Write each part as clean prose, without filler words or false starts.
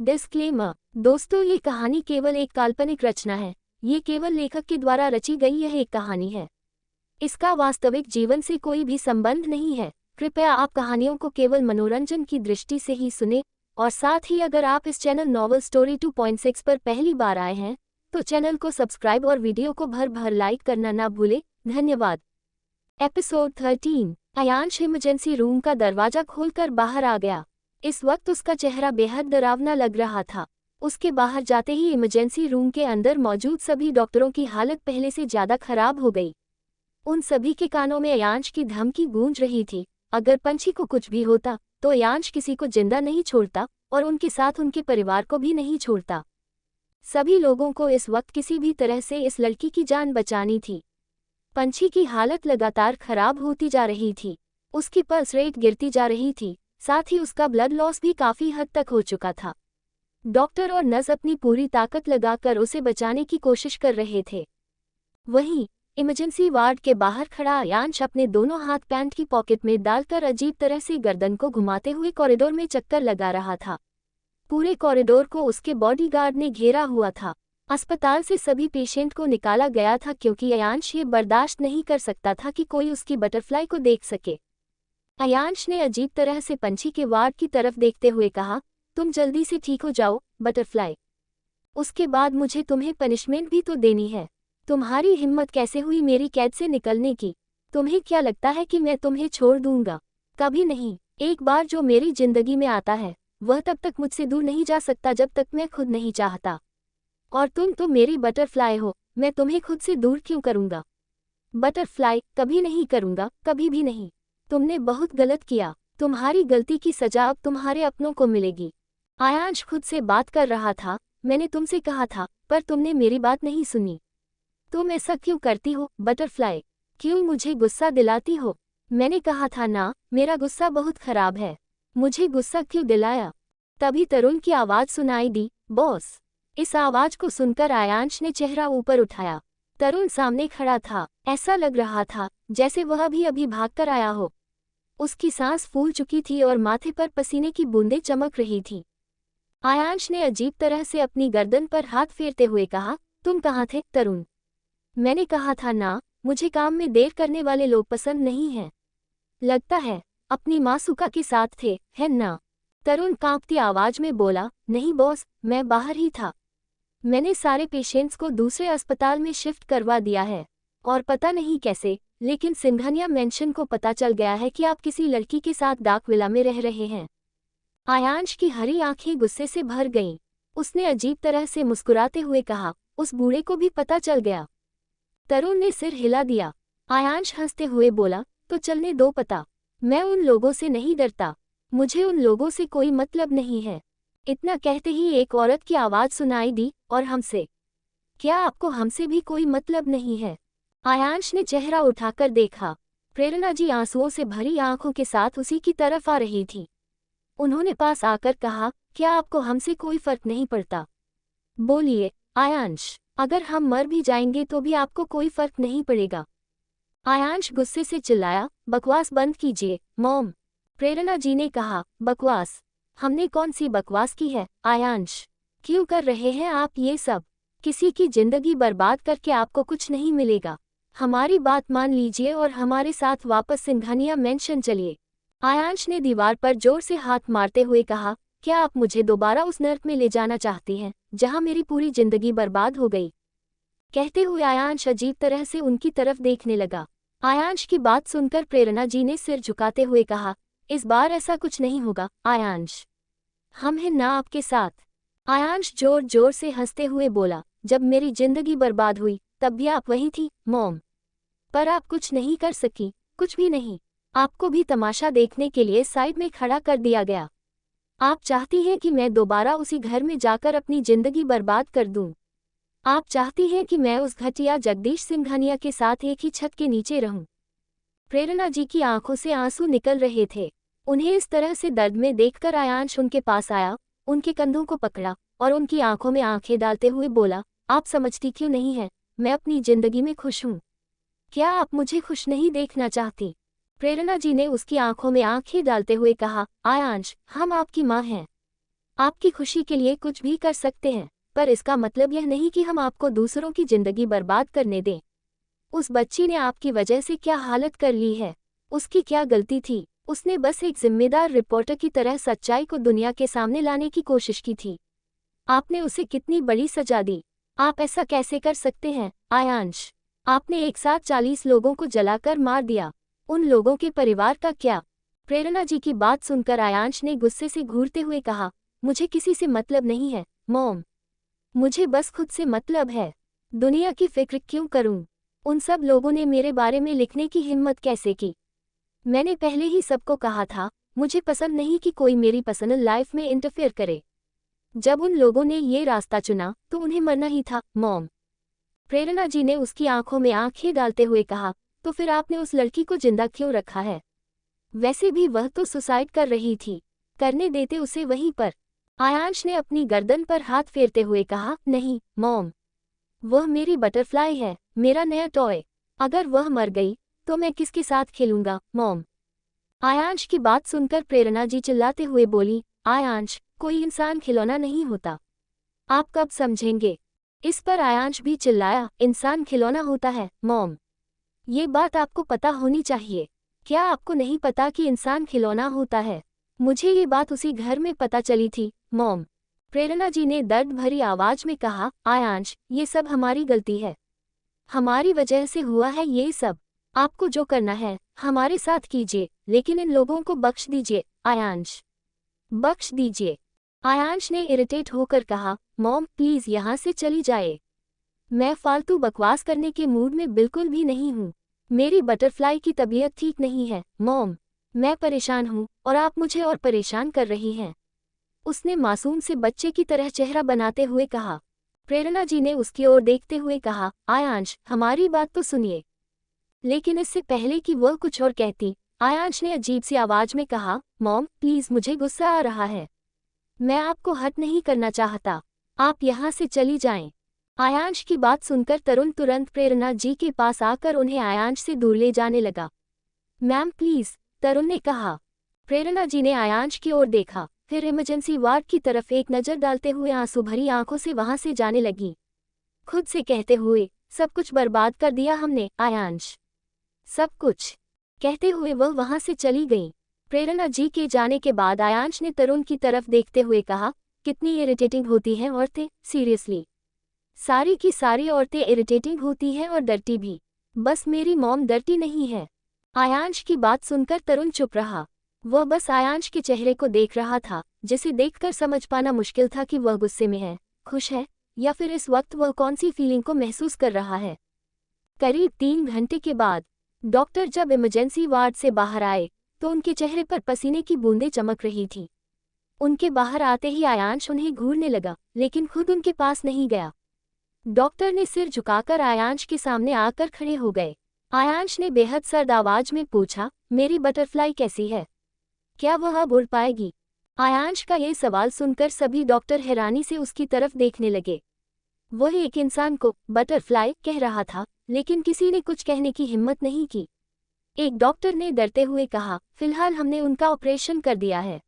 Disclaimer. दोस्तों, ये कहानी केवल एक काल्पनिक रचना है। ये केवल लेखक के द्वारा रची गई यह एक कहानी है। इसका वास्तविक जीवन से कोई भी संबंध नहीं है। कृपया आप कहानियों को केवल मनोरंजन की दृष्टि से ही सुने, और साथ ही अगर आप इस चैनल नॉवल स्टोरी 2.6 पर पहली बार आए हैं तो चैनल को सब्सक्राइब और वीडियो को भर भर लाइक करना ना भूलें। धन्यवाद। एपिसोड 13। अयांश इमरजेंसी रूम का दरवाजा खोलकर बाहर आ गया। इस वक्त उसका चेहरा बेहद डरावना लग रहा था। उसके बाहर जाते ही इमरजेंसी रूम के अंदर मौजूद सभी डॉक्टरों की हालत पहले से ज्यादा खराब हो गई। उन सभी के कानों में अयांश की धमकी गूंज रही थी। अगर पंछी को कुछ भी होता तो अयांश किसी को जिंदा नहीं छोड़ता और उनके साथ उनके परिवार को भी नहीं छोड़ता। सभी लोगों को इस वक्त किसी भी तरह से इस लड़की की जान बचानी थी। पंछी की हालत लगातार खराब होती जा रही थी। उसकी पल्स रेट गिरती जा रही थी, साथ ही उसका ब्लड लॉस भी काफी हद तक हो चुका था। डॉक्टर और नर्स अपनी पूरी ताकत लगाकर उसे बचाने की कोशिश कर रहे थे। वहीं इमरजेंसी वार्ड के बाहर खड़ा अयांश अपने दोनों हाथ पैंट की पॉकेट में डालकर अजीब तरह से गर्दन को घुमाते हुए कॉरिडोर में चक्कर लगा रहा था। पूरे कॉरिडोर को उसके बॉडीगार्ड ने घेरा हुआ था। अस्पताल से सभी पेशेंट को निकाला गया था क्योंकि अयांश ये बर्दाश्त नहीं कर सकता था कि कोई उसकी बटरफ्लाई को देख सके। अयांश ने अजीब तरह से पंछी के वार्ड की तरफ देखते हुए कहा, तुम जल्दी से ठीक हो जाओ बटरफ्लाई। उसके बाद मुझे तुम्हें पनिशमेंट भी तो देनी है। तुम्हारी हिम्मत कैसे हुई मेरी कैद से निकलने की? तुम्हें क्या लगता है कि मैं तुम्हें छोड़ दूंगा? कभी नहीं। एक बार जो मेरी जिंदगी में आता है वह तब तक मुझसे दूर नहीं जा सकता जब तक मैं खुद नहीं चाहता। और तुम तो मेरी बटरफ्लाई हो, मैं तुम्हें खुद से दूर क्यों करूंगा? बटरफ्लाई, कभी नहीं करूंगा, कभी भी नहीं। तुमने बहुत गलत किया। तुम्हारी गलती की सजा अब तुम्हारे अपनों को मिलेगी। अयांश खुद से बात कर रहा था। मैंने तुमसे कहा था, पर तुमने मेरी बात नहीं सुनी। तुम ऐसा क्यों करती हो बटरफ्लाई? क्यों मुझे गुस्सा दिलाती हो? मैंने कहा था ना, मेरा गुस्सा बहुत खराब है। मुझे गुस्सा क्यों दिलाया? तभी तरुण की आवाज सुनाई दी, बॉस। इस आवाज को सुनकर अयांश ने चेहरा ऊपर उठाया। तरुण सामने खड़ा था। ऐसा लग रहा था जैसे वह अभी भागकर आया हो। उसकी सांस फूल चुकी थी और माथे पर पसीने की बूंदें चमक रही थीं। अयांश ने अजीब तरह से अपनी गर्दन पर हाथ फेरते हुए कहा, तुम कहाँ थे तरुण? मैंने कहा था ना, मुझे काम में देर करने वाले लोग पसंद नहीं हैं। लगता है अपनी मासूका के साथ थे, है ना? तरुण कांपती आवाज में बोला, नहीं बॉस, मैं बाहर ही था। मैंने सारे पेशेंट्स को दूसरे अस्पताल में शिफ्ट करवा दिया है, और पता नहीं कैसे, लेकिन सिंघानिया मेंशन को पता चल गया है कि आप किसी लड़की के साथ डाक विला में रह रहे हैं। अयांश की हरी आंखें गुस्से से भर गईं। उसने अजीब तरह से मुस्कुराते हुए कहा, उस बूढ़े को भी पता चल गया? तरुण ने सिर हिला दिया। अयांश हंसते हुए बोला, तो चलने दो पता। मैं उन लोगों से नहीं डरता। मुझे उन लोगों से कोई मतलब नहीं है। इतना कहते ही एक औरत की आवाज सुनाई दी, और हमसे? क्या आपको हमसे भी कोई मतलब नहीं है? अयांश ने चेहरा उठाकर देखा। प्रेरणा जी आंसुओं से भरी आंखों के साथ उसी की तरफ आ रही थी। उन्होंने पास आकर कहा, क्या आपको हमसे कोई फर्क नहीं पड़ता? बोलिए अयांश, अगर हम मर भी जाएंगे तो भी आपको कोई फर्क नहीं पड़ेगा। अयांश गुस्से से चिल्लाया, बकवास बंद कीजिए मॉम। प्रेरणा जी ने कहा, बकवास? हमने कौन सी बकवास की है अयांश? क्यों कर रहे हैं आप ये सब? किसी की जिंदगी बर्बाद करके आपको कुछ नहीं मिलेगा। हमारी बात मान लीजिए और हमारे साथ वापस सिंघानिया मेंशन चलिए। अयांश ने दीवार पर जोर से हाथ मारते हुए कहा, क्या आप मुझे दोबारा उस नर्क में ले जाना चाहती हैं जहां मेरी पूरी जिंदगी बर्बाद हो गई? कहते हुए अयांश अजीब तरह से उनकी तरफ देखने लगा। अयांश की बात सुनकर प्रेरणा जी ने सिर झुकाते हुए कहा, इस बार ऐसा कुछ नहीं होगा अयांश। हम हैं ना आपके साथ। अयांश जोर जोर से हंसते हुए बोला, जब मेरी जिंदगी बर्बाद हुई तब भी आप वहीं थी मॉम। पर आप कुछ नहीं कर सकी, कुछ भी नहीं। आपको भी तमाशा देखने के लिए साइड में खड़ा कर दिया गया। आप चाहती हैं कि मैं दोबारा उसी घर में जाकर अपनी जिंदगी बर्बाद कर दूं। आप चाहती हैं कि मैं उस घटिया जगदीश सिंघानिया के साथ एक ही छत के नीचे रहूं। प्रेरणा जी की आंखों से आंसू निकल रहे थे। उन्हें इस तरह से दर्द में देखकर अयांश उनके पास आया, उनके कंधों को पकड़ा और उनकी आंखों में आंखें डालते हुए बोला, आप समझती क्यों नहीं हैं, मैं अपनी जिंदगी में खुश हूँ। क्या आप मुझे खुश नहीं देखना चाहती? प्रेरणा जी ने उसकी आंखों में आंखें डालते हुए कहा, अयांश, हम आपकी माँ हैं। आपकी खुशी के लिए कुछ भी कर सकते हैं, पर इसका मतलब यह नहीं कि हम आपको दूसरों की जिंदगी बर्बाद करने दें। उस बच्ची ने आपकी वजह से क्या हालत कर ली है? उसकी क्या गलती थी? उसने बस एक जिम्मेदार रिपोर्टर की तरह सच्चाई को दुनिया के सामने लाने की कोशिश की थी। आपने उसे कितनी बड़ी सजा दी। आप ऐसा कैसे कर सकते हैं, आयांश? आपने एक साथ 40 लोगों को जलाकर मार दिया। उन लोगों के परिवार का क्या? प्रेरणा जी की बात सुनकर आयांश ने गुस्से से घूरते हुए कहा, मुझे किसी से मतलब नहीं है, मॉम। मुझे बस खुद से मतलब है। दुनिया की फिक्र क्यों करूं? उन सब लोगों ने मेरे बारे में लिखने की हिम्मत कैसे की? मैंने पहले ही सबको कहा था, मुझे पसंद नहीं कि कोई मेरी पर्सनल लाइफ में इंटरफेयर करे। जब उन लोगों ने ये रास्ता चुना तो उन्हें मरना ही था, मॉम। प्रेरणा जी ने उसकी आंखों में आंखें डालते हुए कहा, तो फिर आपने उस लड़की को जिंदा क्यों रखा है? वैसे भी वह तो सुसाइड कर रही थी, करने देते उसे वहीं पर। आयांश ने अपनी गर्दन पर हाथ फेरते हुए कहा, नहीं मॉम, वह मेरी बटरफ्लाई है, मेरा नया टॉय। अगर वह मर गई तो मैं किसके साथ खेलूंगा, मॉम? आयांश की बात सुनकर प्रेरणा जी चिल्लाते हुए बोली, आयांश, कोई इंसान खिलौना नहीं होता। आप कब समझेंगे? इस पर आयांश भी चिल्लाया, इंसान खिलौना होता है, मॉम। ये बात आपको पता होनी चाहिए। क्या आपको नहीं पता कि इंसान खिलौना होता है? मुझे ये बात उसी घर में पता चली थी, मॉम। प्रेरणा जी ने दर्द भरी आवाज में कहा, आयांश, ये सब हमारी गलती है। हमारी वजह से हुआ है ये सब। आपको जो करना है हमारे साथ कीजिए, लेकिन इन लोगों को बख्श दीजिए, आयांश। बख्श दीजिए। आयांश ने इरिटेट होकर कहा, मॉम प्लीज यहाँ से चली जाए। मैं फालतू बकवास करने के मूड में बिल्कुल भी नहीं हूँ। मेरी बटरफ्लाई की तबीयत ठीक नहीं है, मॉम। मैं परेशान हूँ और आप मुझे और परेशान कर रही हैं। उसने मासूम से बच्चे की तरह चेहरा बनाते हुए कहा। प्रेरणा जी ने उसकी ओर देखते हुए कहा, आयांश, हमारी बात तो सुनिए। लेकिन इससे पहले कि वह कुछ और कहती, आयांश ने अजीब सी आवाज में कहा, मॉम प्लीज, मुझे गुस्सा आ रहा है। मैं आपको हर्ट नहीं करना चाहता। आप यहाँ से चली जाएं। आयांश की बात सुनकर तरुण तुरंत प्रेरणा जी के पास आकर उन्हें आयांश से दूर ले जाने लगा। मैम प्लीज, तरुण ने कहा। प्रेरणा जी ने आयांश की ओर देखा, फिर इमरजेंसी वार्ड की तरफ एक नज़र डालते हुए आंसू भरी आंखों से वहां से जाने लगी, खुद से कहते हुए, सब कुछ बर्बाद कर दिया हमने, आयांश। सब कुछ। कहते हुए वह वहां से चली गई। प्रेरणा जी के जाने के बाद आयांश ने तरुण की तरफ देखते हुए कहा, कितनी इरिटेटिंग होती हैं औरतें, सीरियसली। सारी की सारी औरतें इरिटेटिंग होती हैं और डर्टी भी। बस मेरी मॉम डर्टी नहीं है। आयांश की बात सुनकर तरुण चुप रहा। वह बस आयांश के चेहरे को देख रहा था, जिसे देखकर समझ पाना मुश्किल था कि वह गुस्से में है, खुश है, या फिर इस वक्त वह कौन सी फीलिंग को महसूस कर रहा है। करीब 3 घंटे के बाद डॉक्टर जब इमरजेंसी वार्ड से बाहर आए तो उनके चेहरे पर पसीने की बूंदें चमक रही थी। उनके बाहर आते ही आयांश उन्हें घूरने लगा, लेकिन खुद उनके पास नहीं गया। डॉक्टर ने सिर झुकाकर आयांश के सामने आकर खड़े हो गए। आयांश ने बेहद सर्द आवाज में पूछा, मेरी बटरफ्लाई कैसी है? क्या वह अब उड़ पाएगी? आयांश का ये सवाल सुनकर सभी डॉक्टर हैरानी से उसकी तरफ देखने लगे। वह एक इंसान को बटरफ्लाई कह रहा था, लेकिन किसी ने कुछ कहने की हिम्मत नहीं की। एक डॉक्टर ने डरते हुए कहा, फिलहाल हमने उनका ऑपरेशन कर दिया है।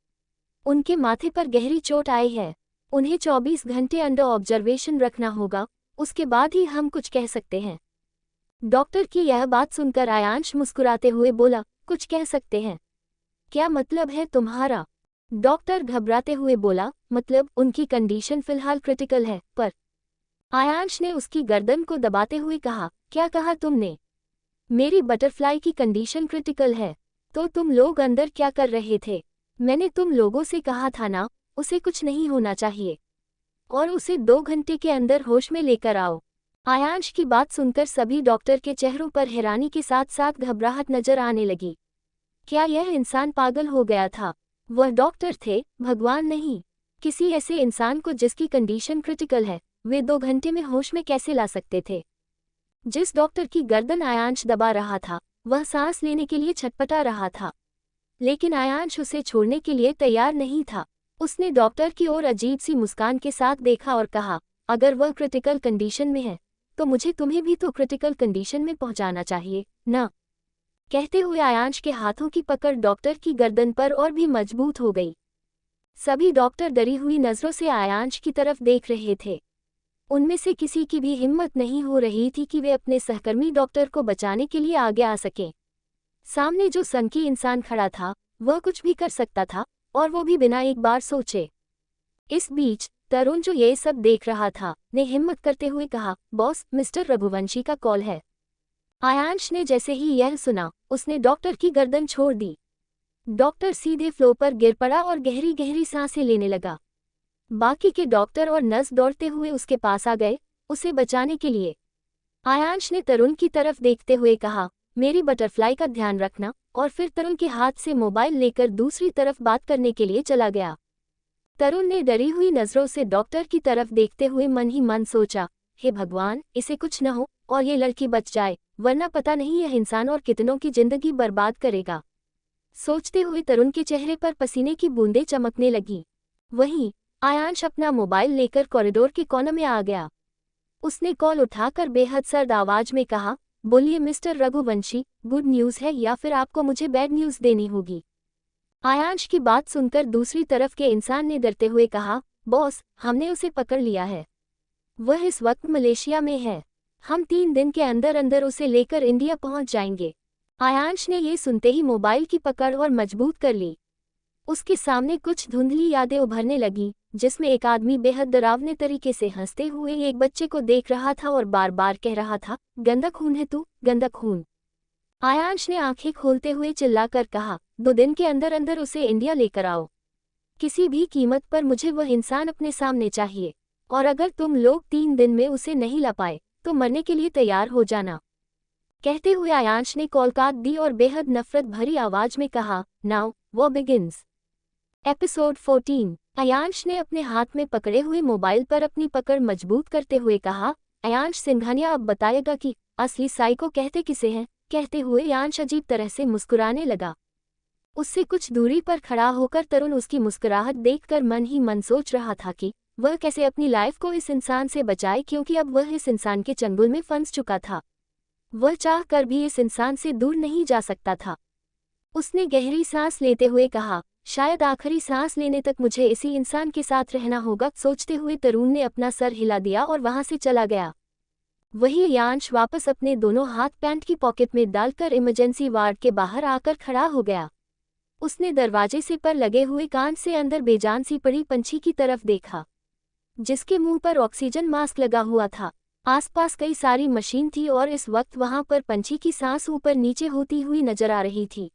उनके माथे पर गहरी चोट आई है। उन्हें 24 घंटे अंडर ऑब्जर्वेशन रखना होगा, उसके बाद ही हम कुछ कह सकते हैं। डॉक्टर की यह बात सुनकर आयांश मुस्कुराते हुए बोला, कुछ कह सकते हैं? क्या मतलब है तुम्हारा? डॉक्टर घबराते हुए बोला, मतलब उनकी कंडीशन फिलहाल क्रिटिकल है, पर। आयांश ने उसकी गर्दन को दबाते हुए कहा, क्या कहा तुमने? मेरी बटरफ्लाई की कंडीशन क्रिटिकल है। तो तुम लोग अंदर क्या कर रहे थे? मैंने तुम लोगों से कहा था ना, उसे कुछ नहीं होना चाहिए, और उसे 2 घंटे के अंदर होश में लेकर आओ। आयांश की बात सुनकर सभी डॉक्टर के चेहरों पर हैरानी के साथ साथ घबराहट नजर आने लगी। क्या यह इंसान पागल हो गया था? वह डॉक्टर थे, भगवान नहीं। किसी ऐसे इंसान को जिसकी कंडीशन क्रिटिकल है, वे 2 घंटे में होश में कैसे ला सकते थे? जिस डॉक्टर की गर्दन आयांश दबा रहा था, वह सांस लेने के लिए छटपटा रहा था, लेकिन आयांश उसे छोड़ने के लिए तैयार नहीं था। उसने डॉक्टर की ओर अजीब सी मुस्कान के साथ देखा और कहा, अगर वह क्रिटिकल कंडीशन में है, तो मुझे तुम्हें भी तो क्रिटिकल कंडीशन में पहुंचाना चाहिए, ना? कहते हुए आयांश के हाथों की पकड़ डॉक्टर की गर्दन पर और भी मजबूत हो गई। सभी डॉक्टर डरी हुई नजरों से आयांश की तरफ देख रहे थे। उनमें से किसी की भी हिम्मत नहीं हो रही थी कि वे अपने सहकर्मी डॉक्टर को बचाने के लिए आगे आ सकें। सामने जो सनकी इंसान खड़ा था वह कुछ भी कर सकता था, और वो भी बिना एक बार सोचे। इस बीच तरुण, जो ये सब देख रहा था, ने हिम्मत करते हुए कहा, बॉस, मिस्टर रघुवंशी का कॉल है। आयांश ने जैसे ही यह सुना, उसने डॉक्टर की गर्दन छोड़ दी। डॉक्टर सीधे फ्लोर पर गिर पड़ा और गहरी गहरी सांसें लेने लगा। बाकी के डॉक्टर और नर्स दौड़ते हुए उसके पास आ गए, उसे बचाने के लिए। आयांश ने तरुण की तरफ देखते हुए कहा, मेरी बटरफ्लाई का ध्यान रखना, और फिर तरुण के हाथ से मोबाइल लेकर दूसरी तरफ बात करने के लिए चला गया। तरुण ने डरी हुई नजरों से डॉक्टर की तरफ देखते हुए मन ही मन सोचा, हे भगवान, इसे कुछ न हो और ये लड़की बच जाए, वरना पता नहीं यह इंसान और कितनों की जिंदगी बर्बाद करेगा। सोचते हुए तरुण के चेहरे पर पसीने की बूंदें चमकने लगी। वहीं आयांश अपना मोबाइल लेकर कॉरिडोर के कोने में आ गया। उसने कॉल उठाकर बेहद सर्द आवाज में कहा, बोलिए मिस्टर रघुवंशी, गुड न्यूज़ है या फिर आपको मुझे बैड न्यूज़ देनी होगी। आयांश की बात सुनकर दूसरी तरफ के इंसान ने डरते हुए कहा, बॉस, हमने उसे पकड़ लिया है। वह इस वक्त मलेशिया में है। हम 3 दिन के अंदर अंदर उसे लेकर इंडिया पहुंच जाएंगे। आयांश ने ये सुनते ही मोबाइल की पकड़ और मजबूत कर ली। उसके सामने कुछ धुंधली यादें उभरने लगी, जिसमें एक आदमी बेहद डरावने तरीके से हंसते हुए एक बच्चे को देख रहा था और बार बार कह रहा था, गंदा खून है तू, गंदा खून। आयांश ने आंखें खोलते हुए चिल्लाकर कहा, 2 दिन के अंदर अंदर उसे इंडिया लेकर आओ। किसी भी कीमत पर मुझे वह इंसान अपने सामने चाहिए, और अगर तुम लोग 3 दिन में उसे नहीं ला पाए तो मरने के लिए तैयार हो जाना। कहते हुए आयांश ने कॉल काट दी और बेहद नफरत भरी आवाज में कहा, now war begins. Episode 14। Aayansh ने अपने हाथ में पकड़े हुए मोबाइल पर अपनी पकड़ मजबूत करते हुए कहा, आयांश सिंघानिया अब बताएगा कि असली साइको कहते किसे हैं। कहते हुए आयांश अजीब तरह से मुस्कुराने लगा। उससे कुछ दूरी पर खड़ा होकर तरुण उसकी मुस्कुराहट देखकर मन ही मन सोच रहा था कि वह कैसे अपनी लाइफ को इस इंसान से बचाए, क्योंकि अब वह इस इंसान के चंगुल में फंस चुका था। वह चाह कर भी इस इंसान से दूर नहीं जा सकता था। उसने गहरी सांस लेते हुए कहा, शायद आखिरी सांस लेने तक मुझे इसी इंसान के साथ रहना होगा। सोचते हुए तरुण ने अपना सर हिला दिया और वहां से चला गया। वही आयांश वापस अपने दोनों हाथ पैंट की पॉकेट में डालकर इमरजेंसी वार्ड के बाहर आकर खड़ा हो गया। उसने दरवाजे से पर लगे हुए कांच से अंदर बेजान सी पड़ी पंछी की तरफ देखा, जिसके मुंह पर ऑक्सीजन मास्क लगा हुआ था। आसपास कई सारी मशीन थी और इस वक्त वहां पर पंछी की सांस ऊपर नीचे होती हुई नजर आ रही थी।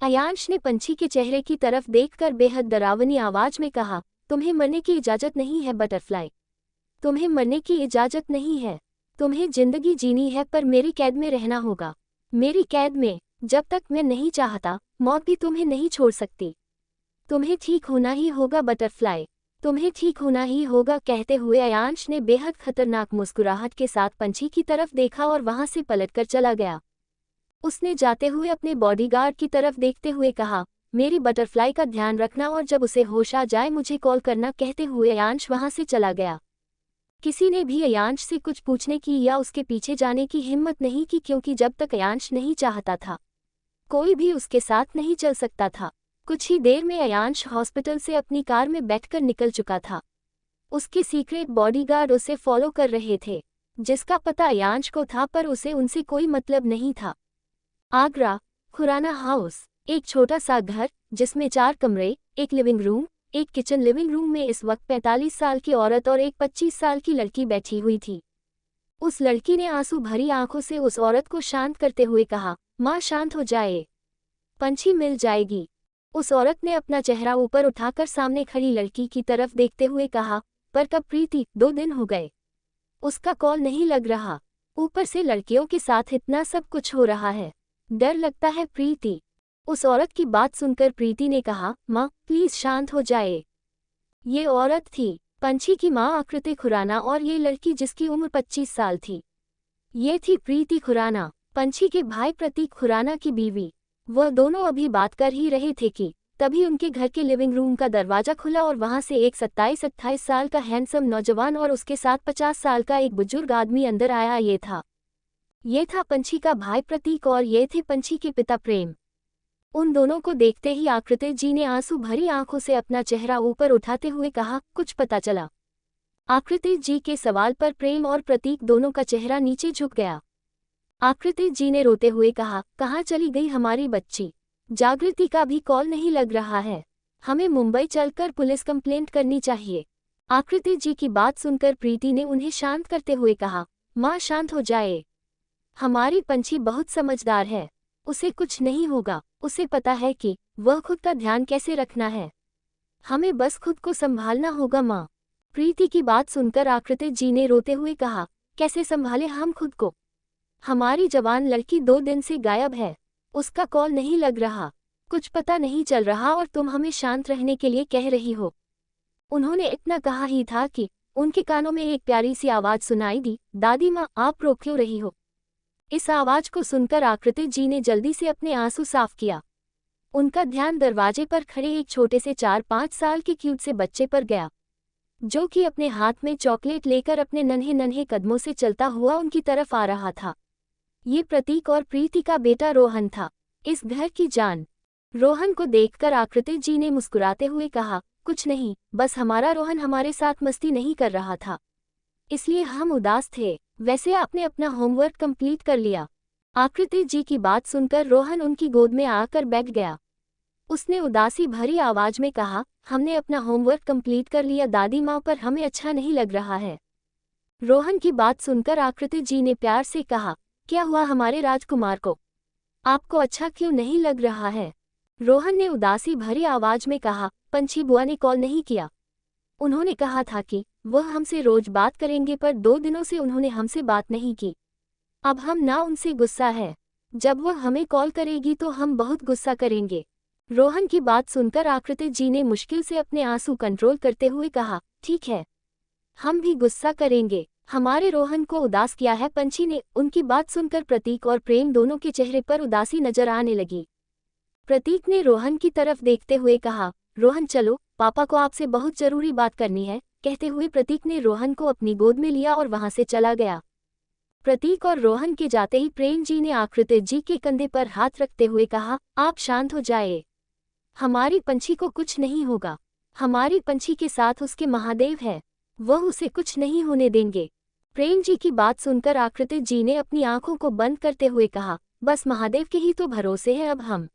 आयांश ने पंछी के चेहरे की तरफ देखकर बेहद डरावनी आवाज में कहा, तुम्हें मरने की इजाजत नहीं है बटरफ्लाई। तुम्हें मरने की इजाजत नहीं है। तुम्हें जिंदगी जीनी है, पर मेरी कैद में रहना होगा। मेरी कैद में। जब तक मैं नहीं चाहता, मौत भी तुम्हें नहीं छोड़ सकती। तुम्हें ठीक होना ही होगा बटरफ्लाई, तुम्हें ठीक होना ही होगा। कहते हुए आयांश ने बेहद खतरनाक मुस्कुराहट के साथ पंछी की तरफ देखा और वहां से पलटकर चला गया। उसने जाते हुए अपने बॉडीगार्ड की तरफ देखते हुए कहा, मेरी बटरफ्लाई का ध्यान रखना और जब उसे होश आ जाए मुझे कॉल करना। कहते हुए आयांश वहां से चला गया। किसी ने भी आयांश से कुछ पूछने की या उसके पीछे जाने की हिम्मत नहीं की, क्योंकि जब तक आयांश नहीं चाहता था, कोई भी उसके साथ नहीं चल सकता था। कुछ ही देर में आयांश हॉस्पिटल से अपनी कार में बैठकर निकल चुका था। उसके सीक्रेट बॉडीगार्ड उसे फॉलो कर रहे थे, जिसका पता आयांश को था, पर उसे उनसे कोई मतलब नहीं था। आगरा, खुराना हाउस। एक छोटा सा घर जिसमें 4 कमरे, एक लिविंग रूम, एक किचन। लिविंग रूम में इस वक्त 45 साल की औरत और एक 25 साल की लड़की बैठी हुई थी। उस लड़की ने आंसू भरी आंखों से उस औरत को शांत करते हुए कहा, माँ शांत हो जाए, पंछी मिल जाएगी। उस औरत ने अपना चेहरा ऊपर उठाकर सामने खड़ी लड़की की तरफ देखते हुए कहा, पर कब प्रीति, 2 दिन हो गए, उसका कॉल नहीं लग रहा। ऊपर से लड़कियों के साथ इतना सब कुछ हो रहा है, डर लगता है प्रीति। उस औरत की बात सुनकर प्रीति ने कहा, माँ प्लीज शांत हो जाए। ये औरत थी पंछी की माँ आकृति खुराना और ये लड़की जिसकी उम्र 25 साल थी, ये थी प्रीति खुराना, पंछी के भाई प्रतीक खुराना की बीवी। वह दोनों अभी बात कर ही रहे थे कि तभी उनके घर के लिविंग रूम का दरवाजा खुला और वहां से एक 27-28 साल का हैंडसम नौजवान और उसके साथ 50 साल का एक बुजुर्ग आदमी अंदर आया। ये था पंछी का भाई प्रतीक और ये थे पंछी के पिता प्रेम। उन दोनों को देखते ही आकृति जी ने आंसू भरी आंखों से अपना चेहरा ऊपर उठाते हुए कहा, कुछ पता चला? आकृति जी के सवाल पर प्रेम और प्रतीक दोनों का चेहरा नीचे झुक गया। आकृति जी ने रोते हुए कहा, कहाँ चली गई हमारी बच्ची? जागृति का भी कॉल नहीं लग रहा है। हमें मुंबई चलकर पुलिस कंप्लेंट करनी चाहिए। आकृति जी की बात सुनकर प्रीति ने उन्हें शांत करते हुए कहा, माँ शांत हो जाए। हमारी पंछी बहुत समझदार है, उसे कुछ नहीं होगा। उसे पता है कि वह खुद का ध्यान कैसे रखना है। हमें बस खुद को संभालना होगा माँ। प्रीति की बात सुनकर आकृति जी ने रोते हुए कहा, कैसे संभाले हम खुद को? हमारी जवान लड़की 2 दिन से गायब है, उसका कॉल नहीं लग रहा, कुछ पता नहीं चल रहा और तुम हमें शांत रहने के लिए कह रही हो। उन्होंने इतना कहा ही था कि उनके कानों में एक प्यारी सी आवाज सुनाई दी, दादी माँ आप रो क्यों रही हो? इस आवाज को सुनकर आकृति जी ने जल्दी से अपने आंसू साफ किया। उनका ध्यान दरवाजे पर खड़े एक छोटे से 4-5 साल के क्यूट से बच्चे पर गया, जो कि अपने हाथ में चॉकलेट लेकर अपने नन्हे नन्हे कदमों से चलता हुआ उनकी तरफ आ रहा था। ये प्रतीक और प्रीति का बेटा रोहन था, इस घर की जान। रोहन को देखकर आकृति जी ने मुस्कुराते हुए कहा, कुछ नहीं, बस हमारा रोहन हमारे साथ मस्ती नहीं कर रहा था, इसलिए हम उदास थे। वैसे आपने अपना होमवर्क कंप्लीट कर लिया? आकृति जी की बात सुनकर रोहन उनकी गोद में आकर बैठ गया। उसने उदासी भरी आवाज में कहा, हमने अपना होमवर्क कंप्लीट कर लिया दादी माँ, पर हमें अच्छा नहीं लग रहा है। रोहन की बात सुनकर आकृति जी ने प्यार से कहा, क्या हुआ हमारे राजकुमार को? आपको अच्छा क्यों नहीं लग रहा है? रोहन ने उदासी भरी आवाज में कहा, पंछी बुआ ने कॉल नहीं किया। उन्होंने कहा था कि वह हमसे रोज बात करेंगे, पर 2 दिनों से उन्होंने हमसे बात नहीं की। अब हम ना उनसे गुस्सा है, जब वह हमें कॉल करेगी तो हम बहुत गुस्सा करेंगे। रोहन की बात सुनकर आकृति जी ने मुश्किल से अपने आंसू कंट्रोल करते हुए कहा, ठीक है, हम भी गुस्सा करेंगे, हमारे रोहन को उदास किया है पंछी ने। उनकी बात सुनकर प्रतीक और प्रेम दोनों के चेहरे पर उदासी नजर आने लगी। प्रतीक ने रोहन की तरफ देखते हुए कहा, रोहन चलो, पापा को आपसे बहुत जरूरी बात करनी है। कहते हुए प्रतीक ने रोहन को अपनी गोद में लिया और वहां से चला गया। प्रतीक और रोहन के जाते ही प्रेम जी ने आकृति जी के कंधे पर हाथ रखते हुए कहा, आप शांत हो जाए, हमारी पंछी को कुछ नहीं होगा। हमारी पंछी के साथ उसके महादेव है, वह उसे कुछ नहीं होने देंगे। प्रेम जी की बात सुनकर आकृति जी ने अपनी आंखों को बंद करते हुए कहा, बस महादेव के ही तो भरोसे है अब हम।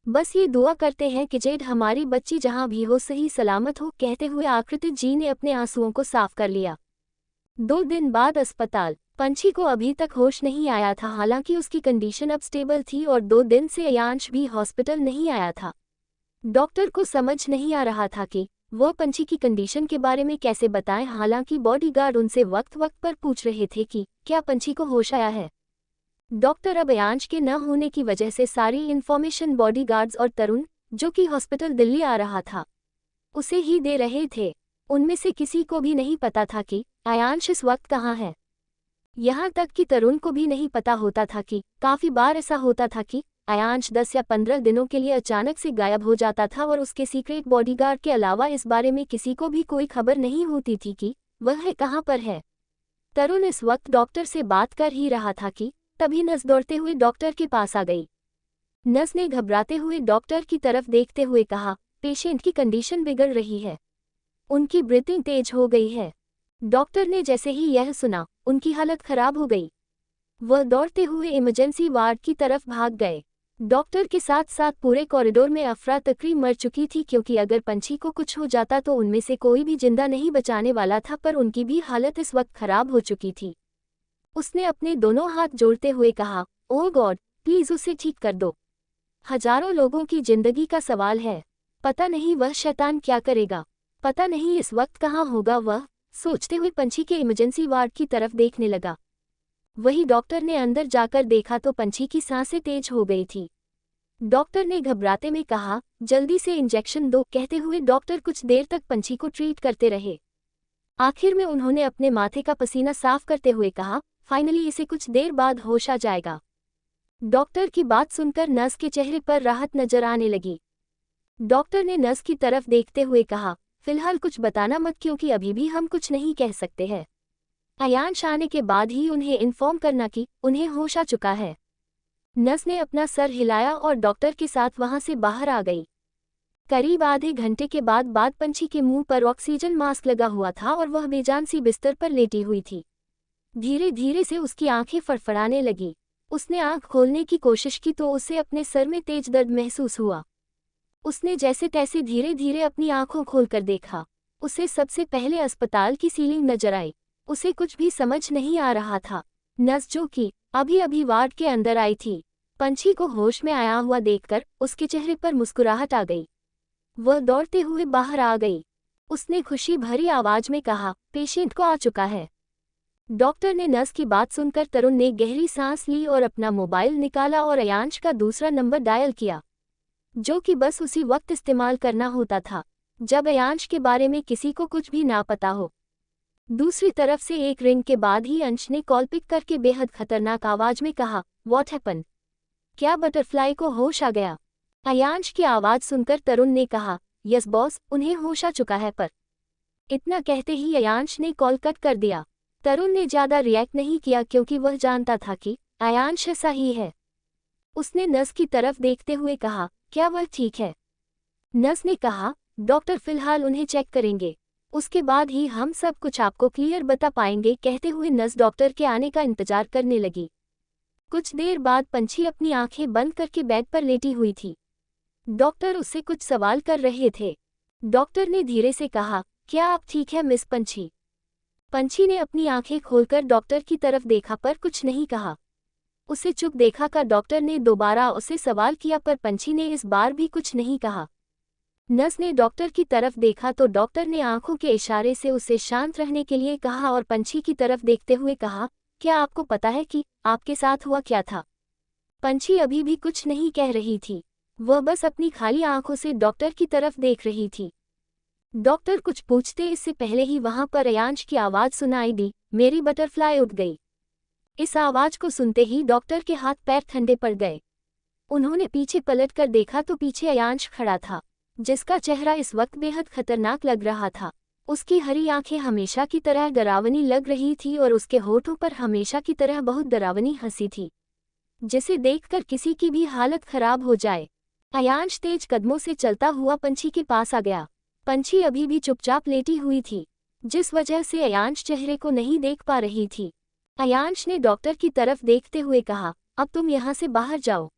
बस ये दुआ करते हैं कि जेड हमारी बच्ची जहां भी हो सही सलामत हो। कहते हुए आकृति जी ने अपने आंसुओं को साफ कर लिया। 2 दिन बाद अस्पताल। पंछी को अभी तक होश नहीं आया था, हालांकि उसकी कंडीशन अब स्टेबल थी और 2 दिन से अयांश भी हॉस्पिटल नहीं आया था। डॉक्टर को समझ नहीं आ रहा था कि वह पंछी की कंडीशन के बारे में कैसे बताएं, हालांकि बॉडीगार्ड उनसे वक्त वक्त पर पूछ रहे थे कि क्या पंछी को होश आया है। डॉक्टर अब अयांश के न होने की वजह से सारी इन्फॉर्मेशन बॉडीगार्ड्स और तरुण, जो कि हॉस्पिटल दिल्ली आ रहा था, उसे ही दे रहे थे। उनमें से किसी को भी नहीं पता था कि अयांश इस वक्त कहाँ है। यहाँ तक कि तरुण को भी नहीं पता होता था कि काफी बार ऐसा होता था कि अयांश 10 या 15 दिनों के लिए अचानक से गायब हो जाता था और उसके सीक्रेट बॉडीगार्ड के अलावा इस बारे में किसी को भी कोई खबर नहीं होती थी कि वह है कहाँ पर है। तरुण इस वक्त डॉक्टर से बात कर ही रहा था कि तभी नर्स दौड़ते हुए डॉक्टर के पास आ गई। नर्स ने घबराते हुए डॉक्टर की तरफ देखते हुए कहा, पेशेंट की कंडीशन बिगड़ रही है, उनकी ब्रीथिंग तेज हो गई है। डॉक्टर ने जैसे ही यह सुना, उनकी हालत खराब हो गई। वह दौड़ते हुए इमरजेंसी वार्ड की तरफ भाग गए। डॉक्टर के साथ साथ पूरे कॉरिडोर में अफरा तफरी मच चुकी थी, क्योंकि अगर पंछी को कुछ हो जाता तो उनमें से कोई भी जिंदा नहीं बचाने वाला था, पर उनकी भी हालत इस वक्त खराब हो चुकी थी। उसने अपने दोनों हाथ जोड़ते हुए कहा, ओह गॉड, प्लीज उसे ठीक कर दो। हजारों लोगों की जिंदगी का सवाल है, पता नहीं वह शैतान क्या करेगा, पता नहीं इस वक्त कहाँ होगा वह। सोचते हुए पंछी के इमरजेंसी वार्ड की तरफ देखने लगा। वही डॉक्टर ने अंदर जाकर देखा तो पंछी की सांसें तेज हो गई थी। डॉक्टर ने घबराते में कहा, जल्दी से इंजेक्शन दो। कहते हुए डॉक्टर कुछ देर तक पंछी को ट्रीट करते रहे। आखिर में उन्होंने अपने माथे का पसीना साफ करते हुए कहा, फाइनली इसे कुछ देर बाद होश आ जाएगा। डॉक्टर की बात सुनकर नर्स के चेहरे पर राहत नजर आने लगी। डॉक्टर ने नर्स की तरफ देखते हुए कहा, फिलहाल कुछ बताना मत, क्योंकि अभी भी हम कुछ नहीं कह सकते हैं। अयांश आने के बाद ही उन्हें इन्फॉर्म करना कि उन्हें होश आ चुका है। नस ने अपना सर हिलाया और डॉक्टर के साथ वहां से बाहर आ गई। करीब आधे घंटे के बाद पंछी के मुंह पर ऑक्सीजन मास्क लगा हुआ था और वह बेजान सी बिस्तर पर लेटी हुई थी। धीरे धीरे से उसकी आंखें फड़फड़ाने लगी। उसने आंख खोलने की कोशिश की तो उसे अपने सर में तेज दर्द महसूस हुआ। उसने जैसे तैसे धीरे धीरे अपनी आंखों खोलकर देखा। उसे सबसे पहले अस्पताल की सीलिंग नजर आई। उसे कुछ भी समझ नहीं आ रहा था। नर्स जो कि अभी अभी वार्ड के अंदर आई थी, पंछी को होश में आया हुआ देखकर उसके चेहरे पर मुस्कुराहट आ गई। वह दौड़ते हुए बाहर आ गई। उसने खुशी भरी आवाज में कहा, पेशेंट को आ चुका है। डॉक्टर ने नर्स की बात सुनकर तरुण ने गहरी सांस ली और अपना मोबाइल निकाला और अयांश का दूसरा नंबर डायल किया, जो कि बस उसी वक्त इस्तेमाल करना होता था जब अयांश के बारे में किसी को कुछ भी ना पता हो। दूसरी तरफ से एक रिंग के बाद ही अंश ने कॉल पिक करके बेहद खतरनाक आवाज में कहा, व्हाट हैपन? क्या बटरफ्लाई को होश आ गया? अयांश की आवाज सुनकर तरुण ने कहा, यस बॉस, उन्हें होश आ चुका है। पर इतना कहते ही अयांश ने कॉल कट कर दिया। तरुण ने ज्यादा रिएक्ट नहीं किया क्योंकि वह जानता था कि अयांश ऐसा ही है। उसने नर्स की तरफ देखते हुए कहा, क्या वह ठीक है? नर्स ने कहा, डॉक्टर फिलहाल उन्हें चेक करेंगे, उसके बाद ही हम सब कुछ आपको क्लियर बता पाएंगे। कहते हुए नर्स डॉक्टर के आने का इंतजार करने लगी। कुछ देर बाद पंछी अपनी आंखें बंद करके बेड पर लेटी हुई थी। डॉक्टर उससे कुछ सवाल कर रहे थे। डॉक्टर ने धीरे से कहा, क्या आप ठीक है मिस पंछी? पंछी ने अपनी आंखें खोलकर डॉक्टर की तरफ देखा पर कुछ नहीं कहा। उसे चुप देखा का डॉक्टर ने दोबारा उसे सवाल किया पर पंछी ने इस बार भी कुछ नहीं कहा। नर्स ने डॉक्टर की तरफ देखा तो डॉक्टर ने आंखों के इशारे से उसे शांत रहने के लिए कहा और पंछी की तरफ देखते हुए कहा, क्या आपको पता है कि आपके साथ हुआ क्या था? पंछी अभी भी कुछ नहीं कह रही थी। वह बस अपनी खाली आंखों से डॉक्टर की तरफ देख रही थी। डॉक्टर कुछ पूछते इससे पहले ही वहां पर अयांश की आवाज सुनाई दी, मेरी बटरफ्लाई उड़ गई। इस आवाज को सुनते ही डॉक्टर के हाथ पैर ठंडे पड़ गए। उन्होंने पीछे पलटकर देखा तो पीछे अयांश खड़ा था, जिसका चेहरा इस वक्त बेहद खतरनाक लग रहा था। उसकी हरी आंखें हमेशा की तरह डरावनी लग रही थी और उसके होठों पर हमेशा की तरह बहुत डरावनी हंसी थी, जिसे देखकर किसी की भी हालत खराब हो जाए। अयांश तेज कदमों से चलता हुआ पंछी के पास आ गया। पंछी अभी भी चुपचाप लेटी हुई थी, जिस वजह से अयांश चेहरे को नहीं देख पा रही थी। अयांश ने डॉक्टर की तरफ देखते हुए कहा, अब तुम यहाँ से बाहर जाओ।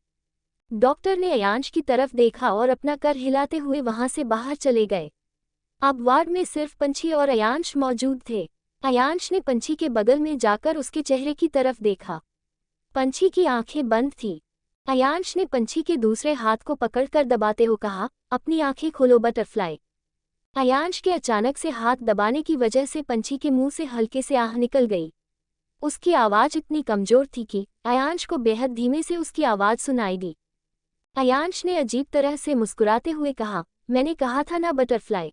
डॉक्टर ने अयांश की तरफ देखा और अपना कर हिलाते हुए वहां से बाहर चले गए। अब वार्ड में सिर्फ पंछी और अयांश मौजूद थे। अयांश ने पंछी के बगल में जाकर उसके चेहरे की तरफ देखा। पंछी की आंखें बंद थी। अयांश ने पंछी के दूसरे हाथ को पकड़कर दबाते हुए कहा, अपनी आंखें खोलो बटरफ्लाई। अयांश के अचानक से हाथ दबाने की वजह से पंछी के मुंह से हल्के से आह निकल गई। उसकी आवाज इतनी कमजोर थी कि अयांश को बेहद धीमे से उसकी आवाज सुनाई दी। अयांश ने अजीब तरह से मुस्कुराते हुए कहा, मैंने कहा था ना बटरफ्लाई,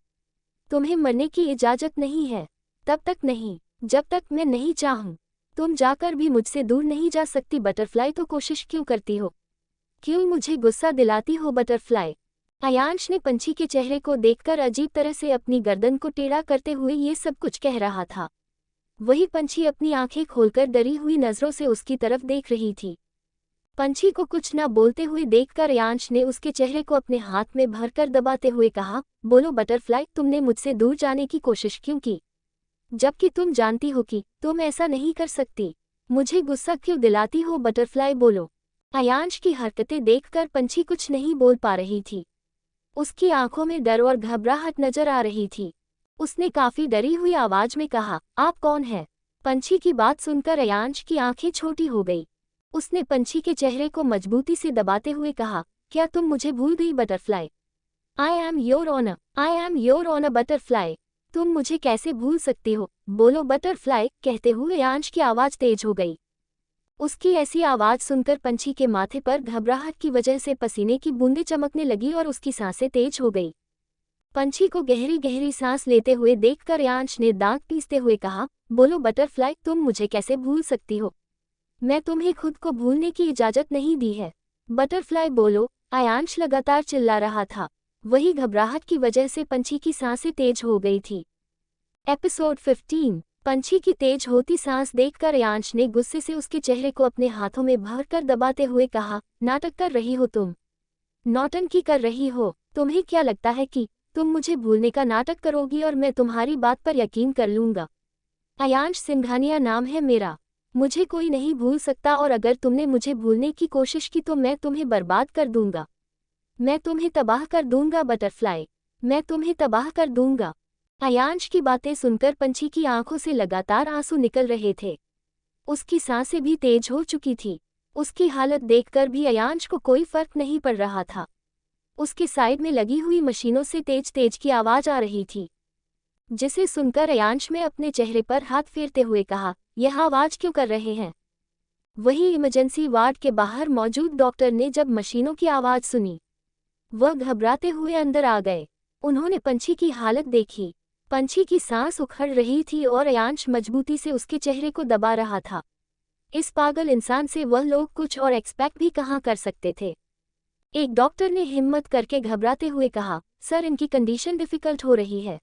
तुम्हें मरने की इजाजत नहीं है, तब तक नहीं जब तक मैं नहीं चाहूं। तुम जाकर भी मुझसे दूर नहीं जा सकती बटरफ्लाई, तो कोशिश क्यों करती हो? क्यों मुझे गुस्सा दिलाती हो बटरफ्लाई? अयांश ने पंछी के चेहरे को देखकर अजीब तरह से अपनी गर्दन को टेढ़ा करते हुए ये सब कुछ कह रहा था। वही पंछी अपनी आंखें खोलकर डरी हुई नजरों से उसकी तरफ देख रही थी। पंछी को कुछ न बोलते हुए देखकर अयांश ने उसके चेहरे को अपने हाथ में भरकर दबाते हुए कहा, बोलो बटरफ्लाई, तुमने मुझसे दूर जाने की कोशिश क्यों की, जबकि तुम जानती हो कि तुम ऐसा नहीं कर सकती? मुझे गुस्सा क्यों दिलाती हो बटरफ्लाई, बोलो। अयांश की हरकतें देखकर पंछी कुछ नहीं बोल पा रही थी। उसकी आंखों में डर और घबराहट नजर आ रही थी। उसने काफी डरी हुई आवाज में कहा, आप कौन है? पंछी की बात सुनकर अयांश की आंखें छोटी हो गई। उसने पंछी के चेहरे को मजबूती से दबाते हुए कहा, क्या तुम मुझे भूल गई butterfly? I am your owner, I am your owner butterfly. तुम मुझे कैसे भूल सकती हो? बोलो बटरफ्लाई। कहते हुए अयांश की आवाज तेज हो गई। उसकी ऐसी आवाज सुनकर पंछी के माथे पर घबराहट की वजह से पसीने की बूंदें चमकने लगी और उसकी सांसें तेज हो गई। पंछी को गहरी गहरी सांस लेते हुए देखकर अयांश ने दांत पीसते हुए कहा, बोलो बटरफ्लाई, तुम मुझे कैसे भूल सकती हो? मैं तुम्हें खुद को भूलने की इजाजत नहीं दी है। बटरफ्लाई बोलो। अयांश लगातार चिल्ला रहा था। वही घबराहट की वजह से पंछी की सांसें तेज हो गई थी। एपिसोड 15। पंछी की तेज होती सांस देखकर अयांश ने गुस्से से उसके चेहरे को अपने हाथों में भरकर दबाते हुए कहा, नाटक कर रही हो तुम, नौटंकी कर रही हो। तुम्हें क्या लगता है कि तुम मुझे भूलने का नाटक करोगी और मैं तुम्हारी बात पर यकीन कर लूंगा? अयांश सिंघानिया नाम है मेरा, मुझे कोई नहीं भूल सकता, और अगर तुमने मुझे भूलने की कोशिश की तो मैं तुम्हें बर्बाद कर दूंगा। मैं तुम्हें तबाह कर दूंगा बटरफ्लाई, मैं तुम्हें तबाह कर दूंगा। अयांश की बातें सुनकर पंछी की आंखों से लगातार आंसू निकल रहे थे। उसकी सांसें भी तेज हो चुकी थी। उसकी हालत देखकर भी अयांश को कोई फर्क नहीं पड़ रहा था। उसके साइड में लगी हुई मशीनों से तेज तेज की आवाज आ रही थी, जिसे सुनकर अयांश ने अपने चेहरे पर हाथ फेरते हुए कहा, यह आवाज क्यों कर रहे हैं? वही इमरजेंसी वार्ड के बाहर मौजूद डॉक्टर ने जब मशीनों की आवाज सुनी, वह घबराते हुए अंदर आ गए। उन्होंने पंछी की हालत देखी। पंछी की सांस उखड़ रही थी और अयांश मजबूती से उसके चेहरे को दबा रहा था। इस पागल इंसान से वह लोग कुछ और एक्सपेक्ट भी कहाँ कर सकते थे। एक डॉक्टर ने हिम्मत करके घबराते हुए कहा, सर इनकी कंडीशन डिफिकल्ट हो रही है,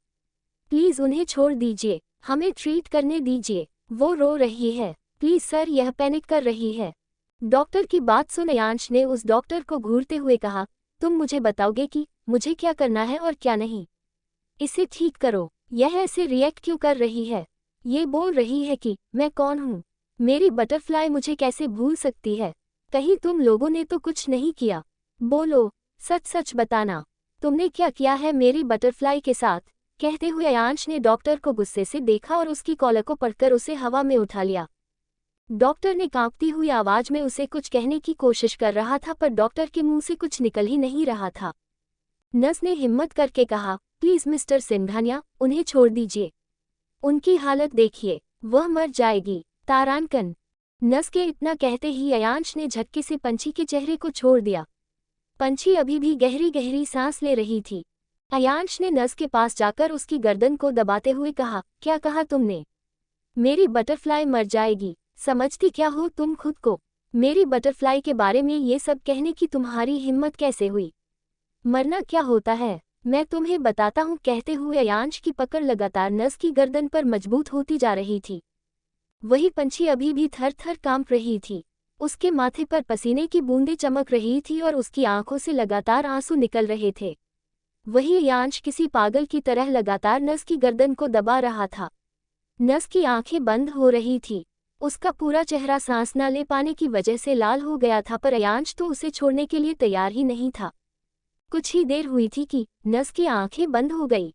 प्लीज उन्हें छोड़ दीजिए, हमें ट्रीट करने दीजिए, वो रो रही है, प्लीज सर यह पैनिक कर रही है। डॉक्टर की बात सुन अयांश ने उस डॉक्टर को घूरते हुए कहा, तुम मुझे बताओगे कि मुझे क्या करना है और क्या नहीं? इसे ठीक करो। यह ऐसे रिएक्ट क्यों कर रही है? ये बोल रही है कि मैं कौन हूँ, मेरी बटरफ्लाई मुझे कैसे भूल सकती है? कहीं तुम लोगों ने तो कुछ नहीं किया? बोलो, सच सच बताना, तुमने क्या किया है मेरी बटरफ्लाई के साथ? कहते हुए अयांश ने डॉक्टर को गुस्से से देखा और उसकी कॉलर को पकड़कर उसे हवा में उठा लिया। डॉक्टर ने कांपती हुई आवाज में उसे कुछ कहने की कोशिश कर रहा था, पर डॉक्टर के मुंह से कुछ निकल ही नहीं रहा था। नर्स ने हिम्मत करके कहा, प्लीज मिस्टर सिंघानिया, उन्हें छोड़ दीजिए, उनकी हालत देखिए, वह मर जाएगी। तारांकन। नर्स के इतना कहते ही अयांश ने झटके से पंछी के चेहरे को छोड़ दिया। पंछी अभी भी गहरी गहरी सांस ले रही थी। अयांश ने नर्स के पास जाकर उसकी गर्दन को दबाते हुए कहा, क्या कहा तुमने? मेरी बटरफ्लाई मर जाएगी, समझती क्या हो तुम खुद को? मेरी बटरफ्लाई के बारे में ये सब कहने की तुम्हारी हिम्मत कैसे हुई? मरना क्या होता है मैं तुम्हें बताता हूँ। कहते हुए अयांश की पकड़ लगातार नर्स की गर्दन पर मजबूत होती जा रही थी। वही पंछी अभी भी थर थर कांप रही थी। उसके माथे पर पसीने की बूंदें चमक रही थी और उसकी आंखों से लगातार आंसू निकल रहे थे। वही अयांश किसी पागल की तरह लगातार नर्स की गर्दन को दबा रहा था। नर्स की आंखें बंद हो रही थी। उसका पूरा चेहरा सांस न ले पाने की वजह से लाल हो गया था, पर अयांश तो उसे छोड़ने के लिए तैयार ही नहीं था। कुछ ही देर हुई थी कि नर्स की आंखें बंद हो गई।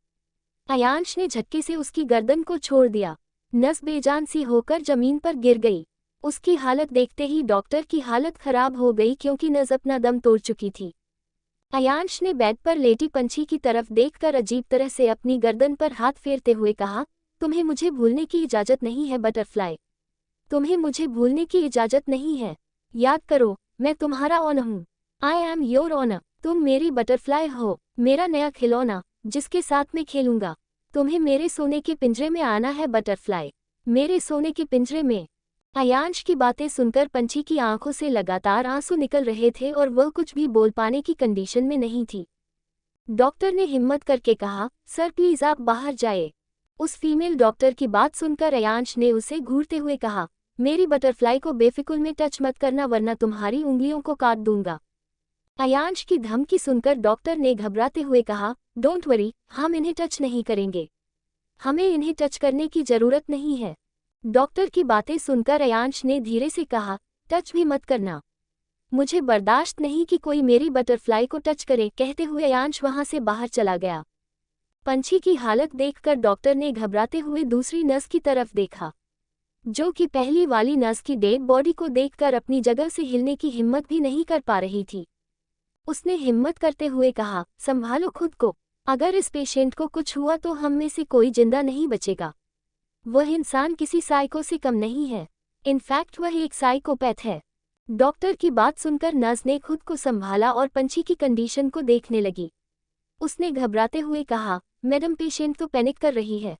अयांश ने झटके से उसकी गर्दन को छोड़ दिया। नर्स बेजान सी होकर जमीन पर गिर गई। उसकी हालत देखते ही डॉक्टर की हालत खराब हो गई, क्योंकि नर्स अपना दम तोड़ चुकी थी। अयांश ने बेड पर लेटी पंछी की तरफ देखकर अजीब तरह से अपनी गर्दन पर हाथ फेरते हुए कहा, तुम्हें मुझे भूलने की इजाजत नहीं है बटरफ्लाई, तुम्हें मुझे भूलने की इजाजत नहीं है। याद करो, मैं तुम्हारा ओनर हूँ। आई एम योर ओनर। तुम मेरी बटरफ्लाई हो, मेरा नया खिलौना, जिसके साथ मैं खेलूंगा। तुम्हें मेरे सोने के पिंजरे में आना है बटरफ्लाई, मेरे सोने के पिंजरे में। अयांश की बातें सुनकर पंछी की आंखों से लगातार आंसू निकल रहे थे और वह कुछ भी बोल पाने की कंडीशन में नहीं थी। डॉक्टर ने हिम्मत करके कहा, सर प्लीज आप बाहर जाए। उस फीमेल डॉक्टर की बात सुनकर अयांश ने उसे घूरते हुए कहा, मेरी बटरफ्लाई को बेफिक्र में टच मत करना, वरना तुम्हारी उंगलियों को काट दूंगा। अयांश की धमकी सुनकर डॉक्टर ने घबराते हुए कहा, डोंट वरी, हम इन्हें टच नहीं करेंगे, हमें इन्हें टच करने की जरूरत नहीं है। डॉक्टर की बातें सुनकर अयांश ने धीरे से कहा, टच भी मत करना, मुझे बर्दाश्त नहीं कि कोई मेरी बटरफ्लाई को टच करे। कहते हुए अयांश वहां से बाहर चला गया। पंछी की हालत देखकर डॉक्टर ने घबराते हुए दूसरी नर्स की तरफ देखा, जो कि पहली वाली नर्स की डेड बॉडी को देखकर अपनी जगह से हिलने की हिम्मत भी नहीं कर पा रही थी। उसने हिम्मत करते हुए कहा, संभालो खुद को, अगर इस पेशेंट को कुछ हुआ तो हम में से कोई जिंदा नहीं बचेगा। वह इंसान किसी साइको से कम नहीं है, इनफैक्ट वह एक साइकोपैथ है। डॉक्टर की बात सुनकर नर्स ने खुद को संभाला और पंछी की कंडीशन को देखने लगी। उसने घबराते हुए कहा, मैडम पेशेंट तो पैनिक कर रही है,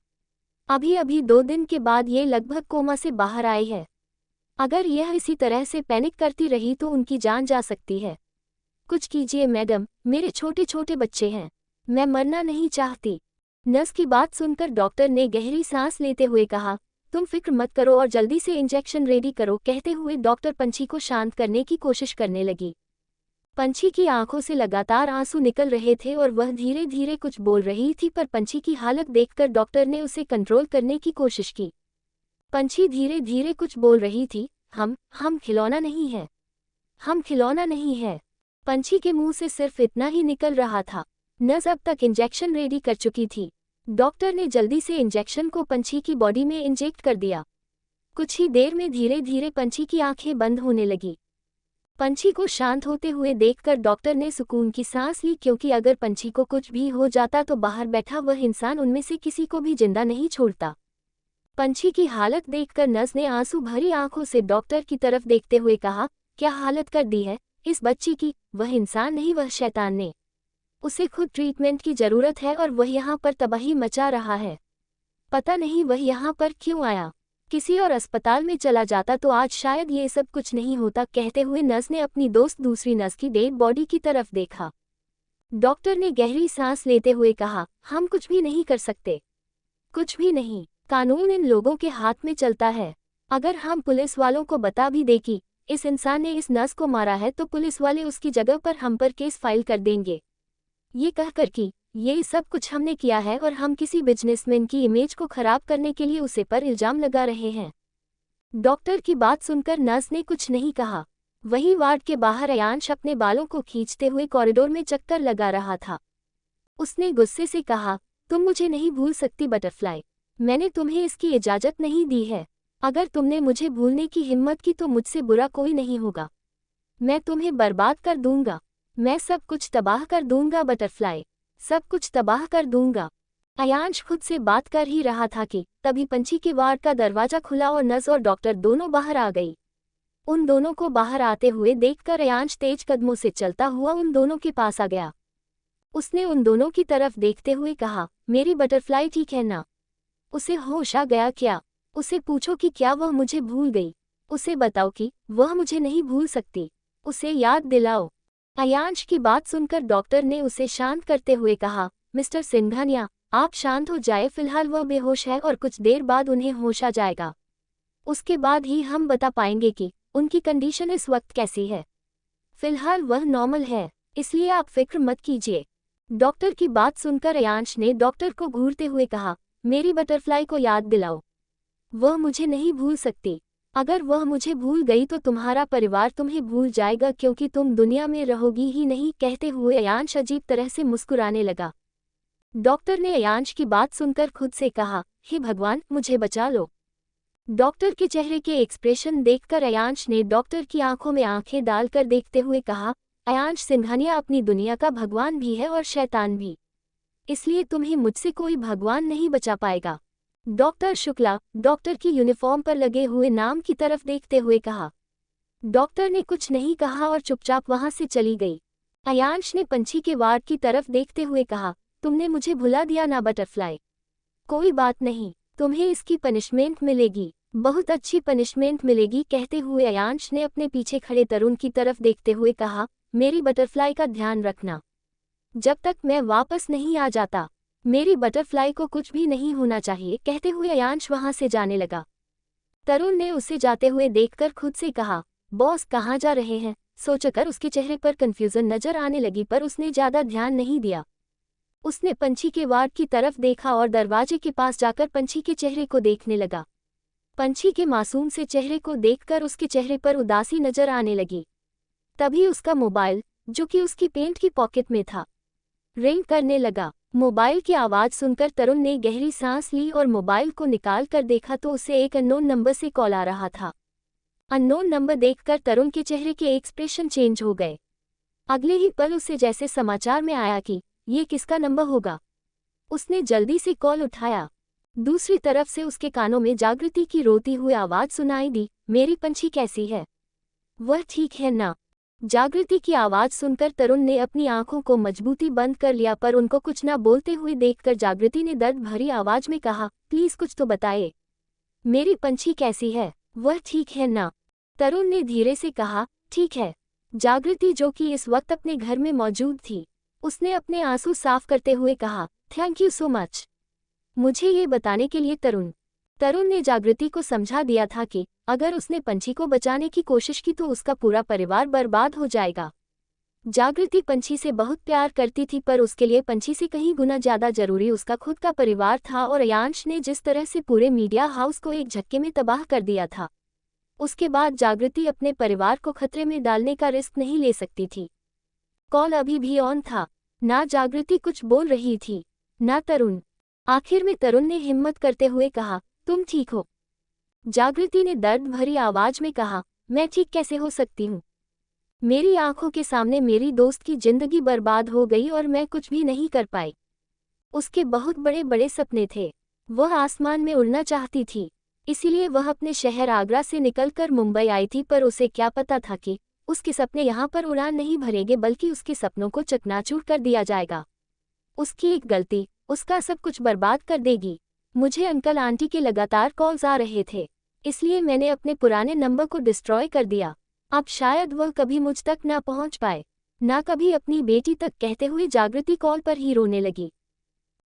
अभी अभी 2 दिन के बाद ये लगभग कोमा से बाहर आई है। अगर यह इसी तरह से पैनिक करती रही तो उनकी जान जा सकती है। कुछ कीजिए मैडम, मेरे छोटे छोटे बच्चे हैं, मैं मरना नहीं चाहती। नर्स की बात सुनकर डॉक्टर ने गहरी सांस लेते हुए कहा, तुम फिक्र मत करो और जल्दी से इंजेक्शन रेडी करो, कहते हुए डॉक्टर पंछी को शांत करने की कोशिश करने लगी। पंछी की आंखों से लगातार आंसू निकल रहे थे और वह धीरे धीरे कुछ बोल रही थी, पर पंछी की हालत देखकर डॉक्टर ने उसे कंट्रोल करने की कोशिश की। पंछी धीरे धीरे कुछ बोल रही थी, हम खिलौना नहीं है, हम खिलौना नहीं है। पंछी के मुंह से सिर्फ इतना ही निकल रहा था। नर्स अब तक इंजेक्शन रेडी कर चुकी थी। डॉक्टर ने जल्दी से इंजेक्शन को पंछी की बॉडी में इंजेक्ट कर दिया। कुछ ही देर में धीरे धीरे पंछी की आंखें बंद होने लगी। पंछी को शांत होते हुए देखकर डॉक्टर ने सुकून की सांस ली, क्योंकि अगर पंछी को कुछ भी हो जाता तो बाहर बैठा वह इंसान उनमें से किसी को भी जिंदा नहीं छोड़ता। पंछी की हालत देखकर नर्स ने आंसू भरी आंखों से डॉक्टर की तरफ देखते हुए कहा, क्या हालत कर दी है इस बच्ची की? वह इंसान नहीं, वह शैतान ने। उसे खुद ट्रीटमेंट की जरूरत है और वह यहाँ पर तबाही मचा रहा है। पता नहीं वह यहाँ पर क्यों आया। किसी और अस्पताल में चला जाता तो आज शायद ये सब कुछ नहीं होता, कहते हुए नर्स ने अपनी दोस्त दूसरी नर्स की डेड बॉडी की तरफ देखा। डॉक्टर ने गहरी सांस लेते हुए कहा, हम कुछ भी नहीं कर सकते, कुछ भी नहीं। कानून इन लोगों के हाथ में चलता है। अगर हम पुलिस वालों को बता भी दें कि इस इंसान ने इस नर्स को मारा है तो पुलिस वाले उसकी जगह पर हम पर केस फाइल कर देंगे। ये कहकर कि ये सब कुछ हमने किया है और हम किसी बिजनेसमैन की इमेज को खराब करने के लिए उसे पर इल्जाम लगा रहे हैं। डॉक्टर की बात सुनकर नर्स ने कुछ नहीं कहा। वहीं वार्ड के बाहर अयांश अपने बालों को खींचते हुए कॉरिडोर में चक्कर लगा रहा था। उसने गुस्से से कहा, तुम मुझे नहीं भूल सकती बटरफ्लाई, मैंने तुम्हें इसकी इजाजत नहीं दी है। अगर तुमने मुझे भूलने की हिम्मत की तो मुझसे बुरा कोई नहीं होगा। मैं तुम्हें बर्बाद कर दूंगा, मैं सब कुछ तबाह कर दूंगा बटरफ्लाई, सब कुछ तबाह कर दूंगा। अयांश खुद से बात कर ही रहा था कि तभी पंछी के वार्ड का दरवाजा खुला और नर्स और डॉक्टर दोनों बाहर आ गई। उन दोनों को बाहर आते हुए देखकर अयांश तेज कदमों से चलता हुआ उन दोनों के पास आ गया। उसने उन दोनों की तरफ देखते हुए कहा, मेरी बटरफ्लाई ठीक है ना? उसे होश आ गया क्या? उसे पूछो कि क्या वह मुझे भूल गई। उसे बताओ कि वह मुझे नहीं भूल सकती, उसे याद दिलाओ। अयांश की बात सुनकर डॉक्टर ने उसे शांत करते हुए कहा, मिस्टर सिंघानिया, आप शांत हो जाए, फिलहाल वह बेहोश है और कुछ देर बाद उन्हें होश आ जाएगा। उसके बाद ही हम बता पाएंगे कि उनकी कंडीशन इस वक्त कैसी है। फिलहाल वह नॉर्मल है, इसलिए आप फिक्र मत कीजिए। डॉक्टर की बात सुनकर अयांश ने डॉक्टर को घूरते हुए कहा, मेरी बटरफ्लाई को याद दिलाओ, वह मुझे नहीं भूल सकती। अगर वह मुझे भूल गई तो तुम्हारा परिवार तुम्हें भूल जाएगा, क्योंकि तुम दुनिया में रहोगी ही नहीं, कहते हुए अयांश अजीब तरह से मुस्कुराने लगा। डॉक्टर ने अयांश की बात सुनकर खुद से कहा, हे भगवान, मुझे बचा लो। डॉक्टर के चेहरे के एक्सप्रेशन देखकर अयांश ने डॉक्टर की आंखों में आंखें डालकर देखते हुए कहा, अयांश सिंघानिया अपनी दुनिया का भगवान भी है और शैतान भी, इसलिए तुम्हें मुझसे कोई भगवान नहीं बचा पाएगा। डॉक्टर शुक्ला डॉक्टर की यूनिफॉर्म पर लगे हुए नाम की तरफ देखते हुए कहा। डॉक्टर ने कुछ नहीं कहा और चुपचाप वहां से चली गई। अयांश ने पंछी के वार्ड की तरफ देखते हुए कहा, तुमने मुझे भुला दिया ना बटरफ्लाई? कोई बात नहीं, तुम्हें इसकी पनिशमेंट मिलेगी, बहुत अच्छी पनिशमेंट मिलेगी, कहते हुए अयांश ने अपने पीछे खड़े तरुण की तरफ देखते हुए कहा, मेरी बटरफ्लाई का ध्यान रखना, जब तक मैं वापस नहीं आ जाता मेरी बटरफ्लाई को कुछ भी नहीं होना चाहिए, कहते हुए अयांश वहां से जाने लगा। तरुण ने उसे जाते हुए देखकर खुद से कहा, बॉस कहाँ जा रहे हैं? सोचकर उसके चेहरे पर कंफ्यूजन नजर आने लगी, पर उसने ज्यादा ध्यान नहीं दिया। उसने पंछी के वार्ड की तरफ देखा और दरवाजे के पास जाकर पंछी के चेहरे को देखने लगा। पंछी के मासूम से चेहरे को देखकर उसके चेहरे पर उदासी नजर आने लगी। तभी उसका मोबाइल, जो कि उसकी पेंट की पॉकेट में था, रिंग करने लगा। मोबाइल की आवाज सुनकर तरुण ने गहरी सांस ली और मोबाइल को निकाल कर देखा तो उसे एक अननोन नंबर से कॉल आ रहा था। अननोन नंबर देखकर तरुण के चेहरे के एक्सप्रेशन चेंज हो गए। अगले ही पल उसे जैसे समाचार में आया कि ये किसका नंबर होगा। उसने जल्दी से कॉल उठाया। दूसरी तरफ से उसके कानों में जागृति की रोती हुई आवाज सुनाई दी, मेरी पंछी कैसी है? वह ठीक है ना? जागृति की आवाज सुनकर तरुण ने अपनी आंखों को मजबूती बंद कर लिया, पर उनको कुछ ना बोलते हुए देखकर जागृति ने दर्द भरी आवाज में कहा, प्लीज कुछ तो बताइए, मेरी पंछी कैसी है? वह ठीक है ना? तरुण ने धीरे से कहा, ठीक है। जागृति, जो कि इस वक्त अपने घर में मौजूद थी, उसने अपने आंसू साफ करते हुए कहा, थैंक यू सो मच मुझे ये बताने के लिए तरुण। तरुण ने जागृति को समझा दिया था कि अगर उसने पंछी को बचाने की कोशिश की तो उसका पूरा परिवार बर्बाद हो जाएगा। जागृति पंछी से बहुत प्यार करती थी, पर उसके लिए पंछी से कहीं गुना ज्यादा जरूरी उसका खुद का परिवार था, और अयांश ने जिस तरह से पूरे मीडिया हाउस को एक झटके में तबाह कर दिया था, उसके बाद जागृति अपने परिवार को खतरे में डालने का रिस्क नहीं ले सकती थी। कॉल अभी भी ऑन था। ना जागृति कुछ बोल रही थी, ना तरुण। आखिर में तरुण ने हिम्मत करते हुए कहा, तुम ठीक हो? जागृति ने दर्द भरी आवाज में कहा, मैं ठीक कैसे हो सकती हूँ? मेरी आंखों के सामने मेरी दोस्त की जिंदगी बर्बाद हो गई और मैं कुछ भी नहीं कर पाई। उसके बहुत बड़े बड़े सपने थे। वह आसमान में उड़ना चाहती थी, इसीलिए वह अपने शहर आगरा से निकलकर मुंबई आई थी, पर उसे क्या पता था कि उसके सपने यहाँ पर उड़ान नहीं भरेंगे, बल्कि उसके सपनों को चकनाचूर कर दिया जाएगा। उसकी एक गलती उसका सब कुछ बर्बाद कर देगी। मुझे अंकल आंटी के लगातार कॉल्स आ रहे थे, इसलिए मैंने अपने पुराने नंबर को डिस्ट्रॉय कर दिया। अब शायद वह कभी मुझ तक ना पहुंच पाए, ना कभी अपनी बेटी तक, कहते हुए जागृति कॉल पर ही रोने लगी।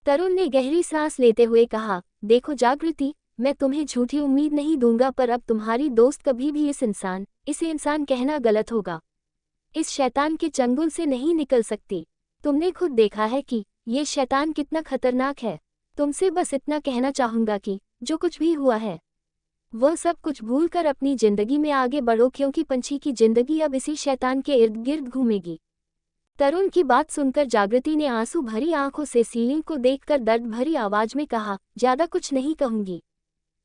तरुण ने गहरी सांस लेते हुए कहा, देखो जागृति, मैं तुम्हें झूठी उम्मीद नहीं दूंगा, पर अब तुम्हारी दोस्त कभी भी इसे इंसान कहना गलत होगा, इस शैतान के चंगुल से नहीं निकल सकती। तुमने खुद देखा है कि ये शैतान कितना खतरनाक है। तुमसे बस इतना कहना चाहूंगा कि जो कुछ भी हुआ है वह सब कुछ भूलकर अपनी जिंदगी में आगे बढ़ो, क्योंकि पंछी की जिंदगी अब इसी शैतान के इर्द गिर्द घूमेगी। तरुण की बात सुनकर जागृति ने आंसू भरी आंखों से सीलिंग को देखकर दर्द भरी आवाज में कहा, ज्यादा कुछ नहीं कहूंगी,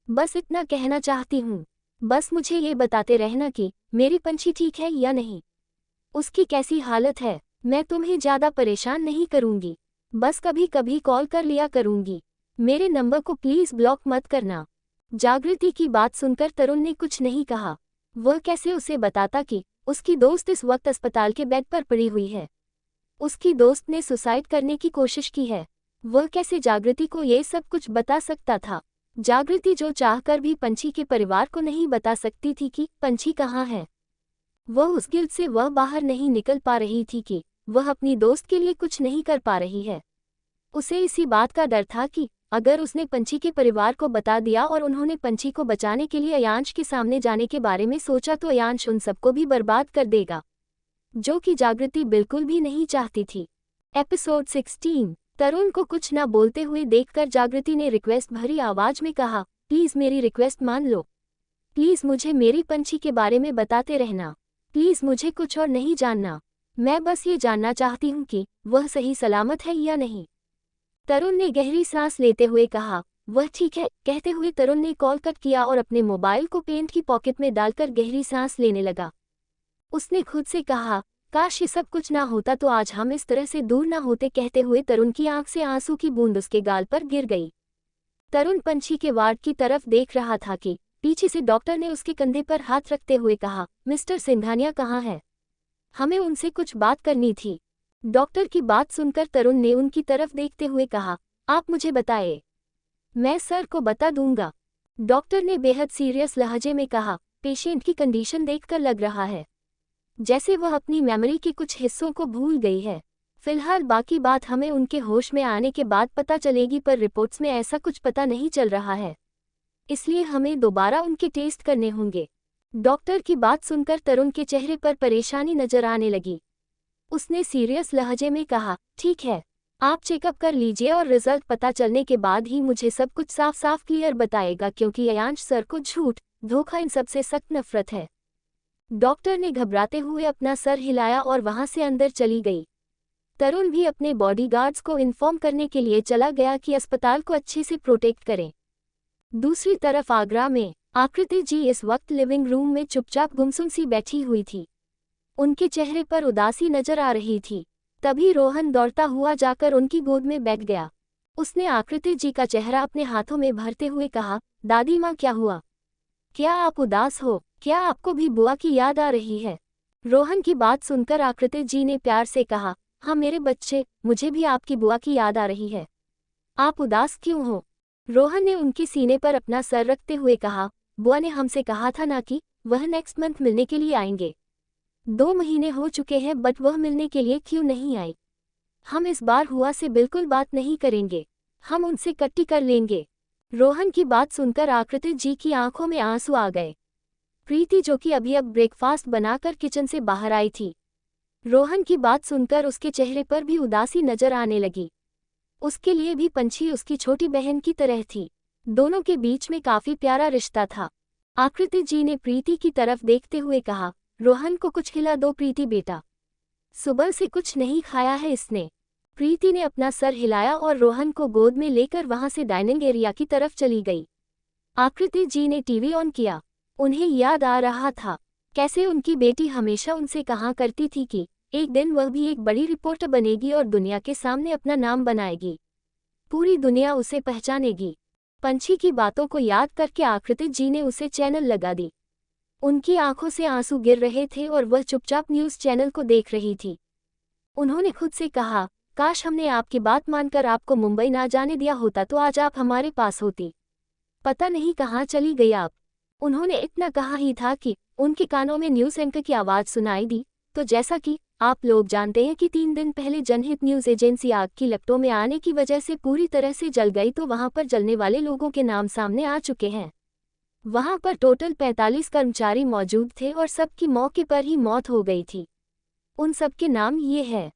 बस इतना कहना चाहती हूँ, बस मुझे ये बताते रहना कि मेरी पंछी ठीक है या नहीं, उसकी कैसी हालत है। मैं तुम्हें ज्यादा परेशान नहीं करूंगी, बस कभी कभी कॉल कर लिया करूंगी। मेरे नंबर को प्लीज ब्लॉक मत करना। जागृति की बात सुनकर तरुण ने कुछ नहीं कहा। वह कैसे उसे बताता कि उसकी दोस्त इस वक्त अस्पताल के बेड पर पड़ी हुई है, उसकी दोस्त ने सुसाइड करने की कोशिश की है। वह कैसे जागृति को ये सब कुछ बता सकता था? जागृति जो चाहकर भी पंछी के परिवार को नहीं बता सकती थी कि पंछी कहाँ है। वह उस गिल्ट से वह बाहर नहीं निकल पा रही थी कि वह अपनी दोस्त के लिए कुछ नहीं कर पा रही है। उसे इसी बात का डर था कि अगर उसने पंछी के परिवार को बता दिया और उन्होंने पंछी को बचाने के लिए अयांश के सामने जाने के बारे में सोचा, तो अयांश उन सबको भी बर्बाद कर देगा, जो कि जागृति बिल्कुल भी नहीं चाहती थी। एपिसोड 16। तरुण को कुछ न बोलते हुए देखकर जागृति ने रिक्वेस्ट भरी आवाज में कहा, प्लीज मेरी रिक्वेस्ट मान लो, प्लीज मुझे मेरी पंछी के बारे में बताते रहना, प्लीज मुझे कुछ और नहीं जानना, मैं बस ये जानना चाहती हूँ कि वह सही सलामत है या नहीं। तरुण ने गहरी सांस लेते हुए कहा, वह ठीक है। कहते हुए तरुण ने कॉल कट किया और अपने मोबाइल को पेंट की पॉकेट में डालकर गहरी सांस लेने लगा। उसने खुद से कहा, काश ये सब कुछ ना होता तो आज हम इस तरह से दूर ना होते। कहते हुए तरुण की आंख से आंसू की बूंद उसके गाल पर गिर गई। तरुण पंछी के वार्ड की तरफ देख रहा था कि पीछे से डॉक्टर ने उसके कंधे पर हाथ रखते हुए कहा, मिस्टर सिंघानिया कहाँ है? हमें उनसे कुछ बात करनी थी। डॉक्टर की बात सुनकर तरुण ने उनकी तरफ देखते हुए कहा, आप मुझे बताएं, मैं सर को बता दूंगा। डॉक्टर ने बेहद सीरियस लहजे में कहा, पेशेंट की कंडीशन देखकर लग रहा है जैसे वह अपनी मेमोरी के कुछ हिस्सों को भूल गई है। फिलहाल बाकी बात हमें उनके होश में आने के बाद पता चलेगी, पर रिपोर्ट्स में ऐसा कुछ पता नहीं चल रहा है, इसलिए हमें दोबारा उनके टेस्ट करने होंगे। डॉक्टर की बात सुनकर तरुण के चेहरे पर परेशानी नजर आने लगी। उसने सीरियस लहजे में कहा, ठीक है, आप चेकअप कर लीजिए और रिजल्ट पता चलने के बाद ही मुझे सब कुछ साफ साफ क्लियर बताएगा, क्योंकि अयांश सर को झूठ, धोखा, इन सबसे सख्त नफरत है। डॉक्टर ने घबराते हुए अपना सर हिलाया और वहां से अंदर चली गई। तरुण भी अपने बॉडीगार्ड्स को इन्फॉर्म करने के लिए चला गया कि अस्पताल को अच्छे से प्रोटेक्ट करें। दूसरी तरफ आगरा में आकृति जी इस वक्त लिविंग रूम में चुपचाप गुमसुम सी बैठी हुई थी। उनके चेहरे पर उदासी नजर आ रही थी। तभी रोहन दौड़ता हुआ जाकर उनकी गोद में बैठ गया। उसने आकृति जी का चेहरा अपने हाथों में भरते हुए कहा, दादी माँ क्या हुआ? क्या आप उदास हो? क्या आपको भी बुआ की याद आ रही है? रोहन की बात सुनकर आकृति जी ने प्यार से कहा, हाँ मेरे बच्चे, मुझे भी आपकी बुआ की याद आ रही है। आप उदास क्यों हो? रोहन ने उनके सीने पर अपना सर रखते हुए कहा, बुआ ने हमसे कहा था ना कि वह नेक्स्ट मंथ मिलने के लिए आएंगे। 2 महीने हो चुके हैं, बट वह मिलने के लिए क्यों नहीं आई? हम इस बार हुआ से बिल्कुल बात नहीं करेंगे, हम उनसे कट्टी कर लेंगे। रोहन की बात सुनकर आकृति जी की आंखों में आंसू आ गए। प्रीति जो कि अभी अब ब्रेकफास्ट बनाकर किचन से बाहर आई थी, रोहन की बात सुनकर उसके चेहरे पर भी उदासी नजर आने लगी। उसके लिए भी पंछी उसकी छोटी बहन की तरह थी। दोनों के बीच में काफी प्यारा रिश्ता था। आकृति जी ने प्रीति की तरफ देखते हुए कहा, रोहन को कुछ खिला दो प्रीति बेटा, सुबह से कुछ नहीं खाया है इसने। प्रीति ने अपना सर हिलाया और रोहन को गोद में लेकर वहां से डाइनिंग एरिया की तरफ चली गई। आकृति जी ने टीवी ऑन किया। उन्हें याद आ रहा था कैसे उनकी बेटी हमेशा उनसे कहा करती थी कि एक दिन वह भी एक बड़ी रिपोर्टर बनेगी और दुनिया के सामने अपना नाम बनाएगी, पूरी दुनिया उसे पहचानेगी। पंछी की बातों को याद करके आकृति जी ने उसे चैनल लगा दी। उनकी आंखों से आंसू गिर रहे थे और वह चुपचाप न्यूज़ चैनल को देख रही थी। उन्होंने खुद से कहा, काश हमने आपकी बात मानकर आपको मुंबई ना जाने दिया होता तो आज आप हमारे पास होती। पता नहीं कहाँ चली गई आप। उन्होंने इतना कहा ही था कि उनके कानों में न्यूज़ एंकर की आवाज़ सुनाई दी। तो जैसा कि आप लोग जानते हैं कि 3 दिन पहले जनहित न्यूज़ एजेंसी आग की लपटों में आने की वजह से पूरी तरह से जल गई, तो वहां पर जलने वाले लोगों के नाम सामने आ चुके हैं। वहां पर टोटल 45 कर्मचारी मौजूद थे और सबकी मौके पर ही मौत हो गई थी। उन सबके नाम ये है।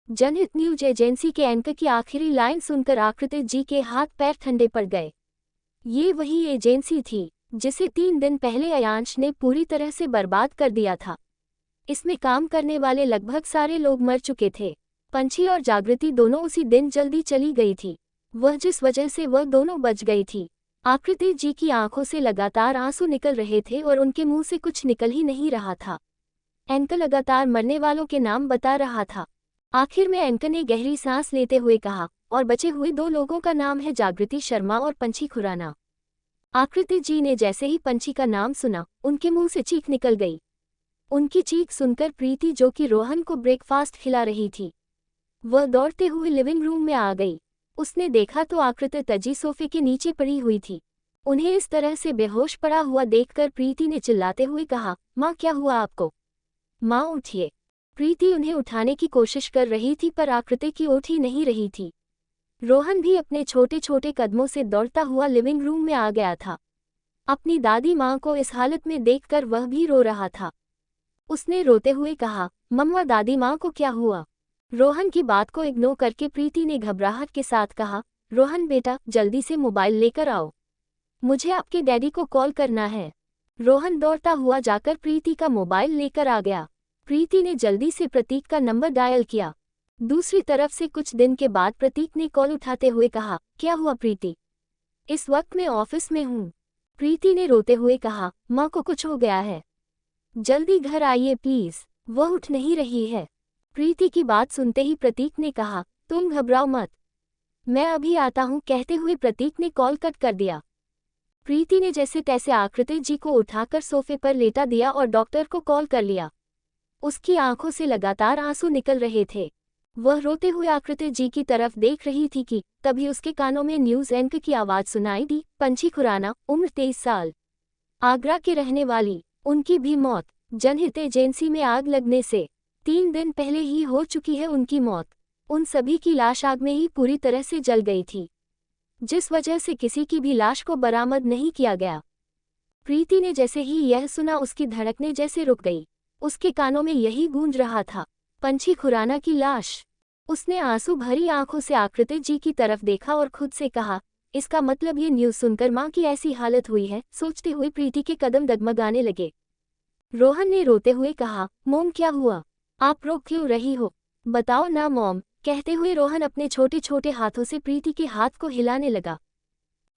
जनहित न्यूज एजेंसी के एंकर की आखिरी लाइन सुनकर आकृति जी के हाथ पैर ठंडे पड़ गए। ये वही एजेंसी थी जिसे 3 दिन पहले अयांश ने पूरी तरह से बर्बाद कर दिया था। इसमें काम करने वाले लगभग सारे लोग मर चुके थे। पंछी और जागृति दोनों उसी दिन जल्दी चली गई थी, वह जिस वजह से वह दोनों बच गई थी। आकृति जी की आंखों से लगातार आंसू निकल रहे थे और उनके मुंह से कुछ निकल ही नहीं रहा था। एंकर लगातार मरने वालों के नाम बता रहा था। आखिर में एंकर ने गहरी सांस लेते हुए कहा, और बचे हुए 2 लोगों का नाम है जागृति शर्मा और पंछी खुराना। आकृति जी ने जैसे ही पंछी का नाम सुना, उनके मुंह से चीख निकल गई। उनकी चीख सुनकर प्रीति जो कि रोहन को ब्रेकफास्ट खिला रही थी, वह दौड़ते हुए लिविंग रूम में आ गई। उसने देखा तो आकृति तजी सोफे के नीचे पड़ी हुई थी। उन्हें इस तरह से बेहोश पड़ा हुआ देखकर प्रीति ने चिल्लाते हुए कहा, माँ क्या हुआ आपको? माँ उठिए। प्रीति उन्हें उठाने की कोशिश कर रही थी पर आकृति की उठ ही नहीं रही थी। रोहन भी अपने छोटे छोटे कदमों से दौड़ता हुआ लिविंग रूम में आ गया था। अपनी दादी माँ को इस हालत में देखकर वह भी रो रहा था। उसने रोते हुए कहा, मम्मा दादी माँ को क्या हुआ? रोहन की बात को इग्नोर करके प्रीति ने घबराहट के साथ कहा, रोहन बेटा जल्दी से मोबाइल लेकर आओ, मुझे आपके डैडी को कॉल करना है। रोहन दौड़ता हुआ जाकर प्रीति का मोबाइल लेकर आ गया। प्रीति ने जल्दी से प्रतीक का नंबर डायल किया। दूसरी तरफ से कुछ दिन के बाद प्रतीक ने कॉल उठाते हुए कहा, क्या हुआ प्रीति? इस वक्त मैं ऑफिस में हूँ। प्रीति ने रोते हुए कहा, माँ को कुछ हो गया है, जल्दी घर आइए प्लीज, वह उठ नहीं रही है। प्रीति की बात सुनते ही प्रतीक ने कहा, तुम घबराओ मत, मैं अभी आता हूँ। कहते हुए प्रतीक ने कॉल कट कर दिया। प्रीति ने जैसे तैसे आकृति जी को उठाकर सोफे पर लेटा दिया और डॉक्टर को कॉल कर लिया। उसकी आंखों से लगातार आंसू निकल रहे थे। वह रोते हुए आकृति जी की तरफ देख रही थी कि तभी उसके कानों में न्यूज़ एंकर की आवाज़ सुनाई दी, पंछी खुराना, उम्र 23 साल, आगरा के रहने वाली, उनकी भी मौत जनहित एजेंसी में आग लगने से 3 दिन पहले ही हो चुकी है। उनकी मौत, उन सभी की लाश आग में ही पूरी तरह से जल गई थी, जिस वजह से किसी की भी लाश को बरामद नहीं किया गया। प्रीति ने जैसे ही यह सुना उसकी धड़कनें जैसे रुक गई। उसके कानों में यही गूंज रहा था, पंछी खुराना की लाश। उसने आंसू भरी आंखों से आकृति जी की तरफ देखा और खुद से कहा, इसका मतलब ये न्यूज़ सुनकर माँ की ऐसी हालत हुई है। सोचते हुए प्रीति के कदम डगमगाने लगे। रोहन ने रोते हुए कहा, मोम क्या हुआ? आप रो क्यों रही हो? बताओ ना मॉम। कहते हुए रोहन अपने छोटे छोटे हाथों से प्रीति के हाथ को हिलाने लगा।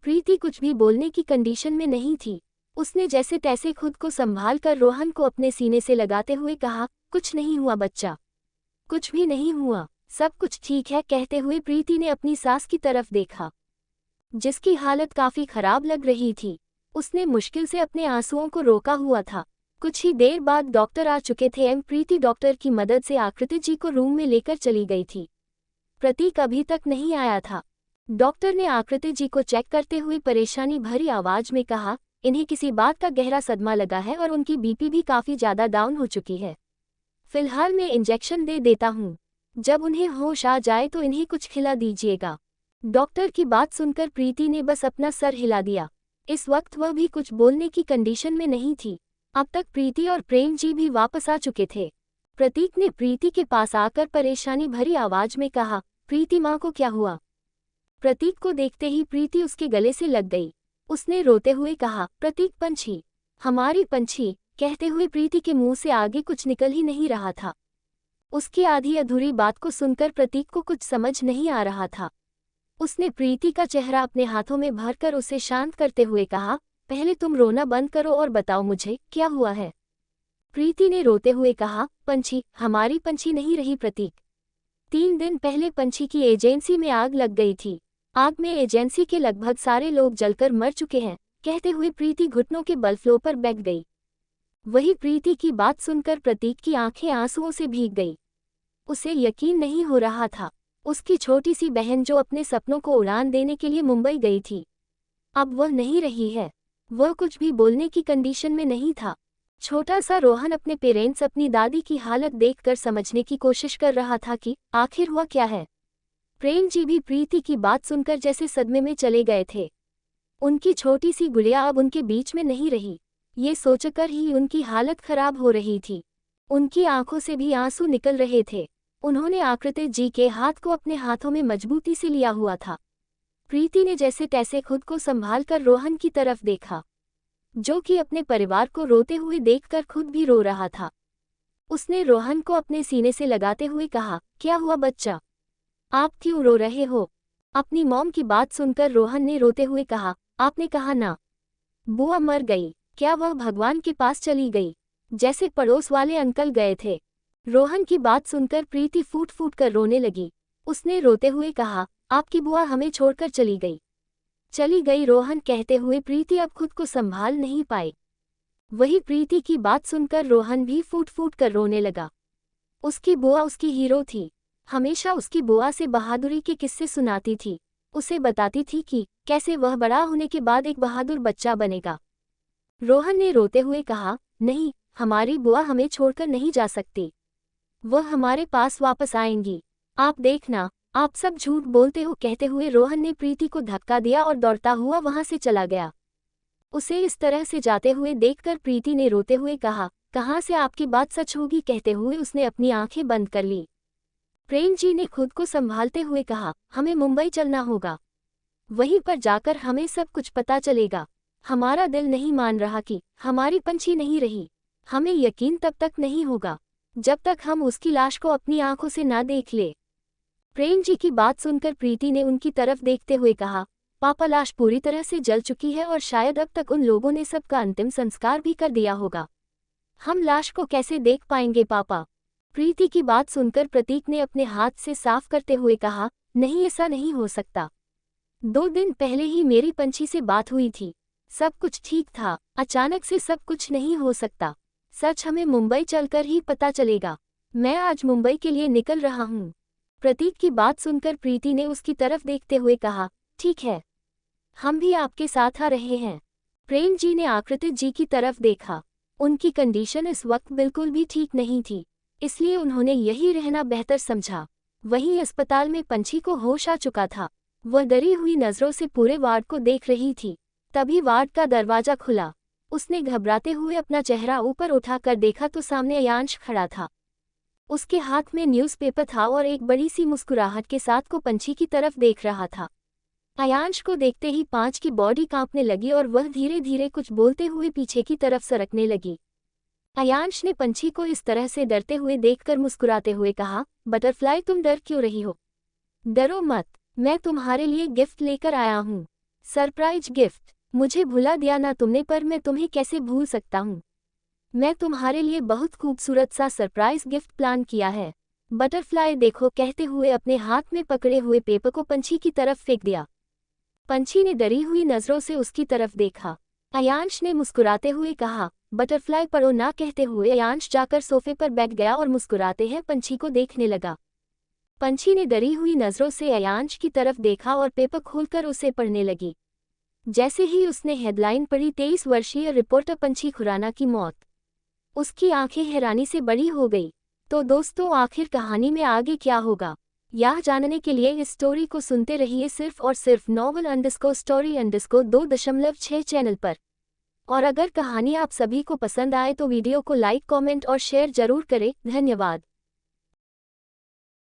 प्रीति कुछ भी बोलने की कंडीशन में नहीं थी। उसने जैसे तैसे खुद को संभाल कर रोहन को अपने सीने से लगाते हुए कहा, कुछ नहीं हुआ बच्चा, कुछ भी नहीं हुआ, सब कुछ ठीक है। कहते हुए प्रीति ने अपनी सास की तरफ देखा, जिसकी हालत काफी खराब लग रही थी। उसने मुश्किल से अपने आंसुओं को रोका हुआ था। कुछ ही देर बाद डॉक्टर आ चुके थे। प्रीति डॉक्टर की मदद से आकृति जी को रूम में लेकर चली गई थी। प्रतीक अभी तक नहीं आया था। डॉक्टर ने आकृति जी को चेक करते हुए परेशानी भरी आवाज में कहा, इन्हें किसी बात का गहरा सदमा लगा है और उनकी बीपी भी काफी ज्यादा डाउन हो चुकी है। फिलहाल मैं इंजेक्शन दे देता हूँ, जब उन्हें होश आ जाए तो इन्हें कुछ खिला दीजिएगा। डॉक्टर की बात सुनकर प्रीति ने बस अपना सर हिला दिया। इस वक्त वह भी कुछ बोलने की कंडीशन में नहीं थी। अब तक प्रीति और प्रेम जी भी वापस आ चुके थे। प्रतीक ने प्रीति के पास आकर परेशानी भरी आवाज में कहा, प्रीति माँ को क्या हुआ? प्रतीक को देखते ही प्रीति उसके गले से लग गई। उसने रोते हुए कहा, प्रतीक पंछी, हमारी पंछी। कहते हुए प्रीति के मुंह से आगे कुछ निकल ही नहीं रहा था। उसकी आधी अधूरी बात को सुनकर प्रतीक को कुछ समझ नहीं आ रहा था। उसने प्रीति का चेहरा अपने हाथों में भरकर उसे शांत करते हुए कहा, पहले तुम रोना बंद करो और बताओ मुझे क्या हुआ है। प्रीति ने रोते हुए कहा, पंछी, हमारी पंछी नहीं रही प्रतीक। 3 दिन पहले पंछी की एजेंसी में आग लग गई थी। आग में एजेंसी के लगभग सारे लोग जलकर मर चुके हैं। कहते हुए प्रीति घुटनों के बल फ्लोर पर बैठ गई। वही प्रीति की बात सुनकर प्रतीक की आंखें आंसुओं से भीग गई। उसे यकीन नहीं हो रहा था। उसकी छोटी सी बहन जो अपने सपनों को उड़ान देने के लिए मुंबई गई थी, अब वह नहीं रही है। वह कुछ भी बोलने की कंडीशन में नहीं था। छोटा सा रोहन अपने पेरेंट्स अपनी दादी की हालत देखकर समझने की कोशिश कर रहा था कि आखिर हुआ क्या है। प्रेम जी भी प्रीति की बात सुनकर जैसे सदमे में चले गए थे। उनकी छोटी सी गुड़िया अब उनके बीच में नहीं रही, ये सोचकर ही उनकी हालत खराब हो रही थी। उनकी आंखों से भी आंसू निकल रहे थे। उन्होंने आकृति जी के हाथ को अपने हाथों में मजबूती से लिया हुआ था। प्रीति ने जैसे तैसे खुद को संभालकर रोहन की तरफ देखा, जो कि अपने परिवार को रोते हुए देखकर खुद भी रो रहा था। उसने रोहन को अपने सीने से लगाते हुए कहा, क्या हुआ बच्चा, आप क्यों रो रहे हो? अपनी मॉम की बात सुनकर रोहन ने रोते हुए कहा, आपने कहा ना बुआ मर गई, क्या वह भगवान के पास चली गई, जैसे पड़ोस वाले अंकल गए थे? रोहन की बात सुनकर प्रीति फूट फूट कर रोने लगी। उसने रोते हुए कहा, आपकी बुआ हमें छोड़कर चली गई। रोहन कहते हुए प्रीति अब खुद को संभाल नहीं पाई। वही प्रीति की बात सुनकर रोहन भी फूट फूट कर रोने लगा। उसकी बुआ उसकी हीरो थी। हमेशा उसकी बुआ से बहादुरी के किस्से सुनाती थी। उसे बताती थी कि कैसे वह बड़ा होने के बाद एक बहादुर बच्चा बनेगा। रोहन ने रोते हुए कहा, नहीं, हमारी बुआ हमें छोड़कर नहीं जा सकती। वह हमारे पास वापस आएंगी, आप देखना, आप सब झूठ बोलते हो। कहते हुए रोहन ने प्रीति को धक्का दिया और दौड़ता हुआ वहां से चला गया। उसे इस तरह से जाते हुए देखकर प्रीति ने रोते हुए कहा, कहाँ से आपकी बात सच होगी? कहते हुए उसने अपनी आंखें बंद कर ली। प्रेम जी ने खुद को संभालते हुए कहा, हमें मुंबई चलना होगा, वहीं पर जाकर हमें सब कुछ पता चलेगा। हमारा दिल नहीं मान रहा कि हमारी पंछी नहीं रही। हमें यकीन तब तक नहीं होगा जब तक हम उसकी लाश को अपनी आंखों से ना देख ले। प्रेम जी की बात सुनकर प्रीति ने उनकी तरफ देखते हुए कहा, पापा, लाश पूरी तरह से जल चुकी है और शायद अब तक उन लोगों ने सबका अंतिम संस्कार भी कर दिया होगा। हम लाश को कैसे देख पाएंगे पापा? प्रीति की बात सुनकर प्रतीक ने अपने हाथ से साफ करते हुए कहा, नहीं, ऐसा नहीं हो सकता। 2 दिन पहले ही मेरी पंछी से बात हुई थी, सब कुछ ठीक था। अचानक से सब कुछ नहीं हो सकता। सच हमें मुंबई चलकर ही पता चलेगा। मैं आज मुंबई के लिए निकल रहा हूँ। प्रतीक की बात सुनकर प्रीति ने उसकी तरफ देखते हुए कहा, ठीक है, हम भी आपके साथ आ रहे हैं। प्रेम जी ने आकृति जी की तरफ देखा। उनकी कंडीशन इस वक्त बिल्कुल भी ठीक नहीं थी, इसलिए उन्होंने यही रहना बेहतर समझा। वहीं अस्पताल में पंछी को होश आ चुका था। वह डरी हुई नजरों से पूरे वार्ड को देख रही थी। तभी वार्ड का दरवाजा खुला। उसने घबराते हुए अपना चेहरा ऊपर उठाकर देखा तो सामने अयांश खड़ा था। उसके हाथ में न्यूज़पेपर था और एक बड़ी सी मुस्कुराहट के साथ को पंछी की तरफ देख रहा था। अयांश को देखते ही पांच की बॉडी कांपने लगी और वह धीरे धीरे कुछ बोलते हुए पीछे की तरफ सरकने लगी। अयांश ने पंछी को इस तरह से डरते हुए देखकर मुस्कुराते हुए कहा, बटरफ्लाई, तुम डर क्यों रही हो? डरो मत, मैं तुम्हारे लिए गिफ्ट लेकर आया हूँ, सरप्राइज गिफ्ट। मुझे भुला दिया ना तुमने, पर मैं तुम्हें कैसे भूल सकता हूँ। मैं तुम्हारे लिए बहुत खूबसूरत सा सरप्राइज गिफ्ट प्लान किया है। बटरफ्लाई देखो। कहते हुए अपने हाथ में पकड़े हुए पेपर को पंछी की तरफ फेंक दिया। पंछी ने डरी हुई नजरों से उसकी तरफ देखा। अयांश ने मुस्कुराते हुए कहा, बटरफ्लाई पढ़ो ना। कहते हुए अयांश जाकर सोफे पर बैठ गया और मुस्कुराते हैं पंछी को देखने लगा। पंछी ने डरी हुई नजरों से अयांश की तरफ देखा और पेपर खोलकर उसे पढ़ने लगी। जैसे ही उसने हेडलाइन पढ़ी, 23 वर्षीय रिपोर्टर पंछी खुराना की मौत, उसकी आंखें हैरानी से बड़ी हो गई। तो दोस्तों, आखिर कहानी में आगे क्या होगा यह जानने के लिए इस स्टोरी को सुनते रहिए सिर्फ और सिर्फ novel_story_2.6 चैनल पर। और अगर कहानी आप सभी को पसंद आए तो वीडियो को लाइक, कमेंट और शेयर जरूर करें। धन्यवाद।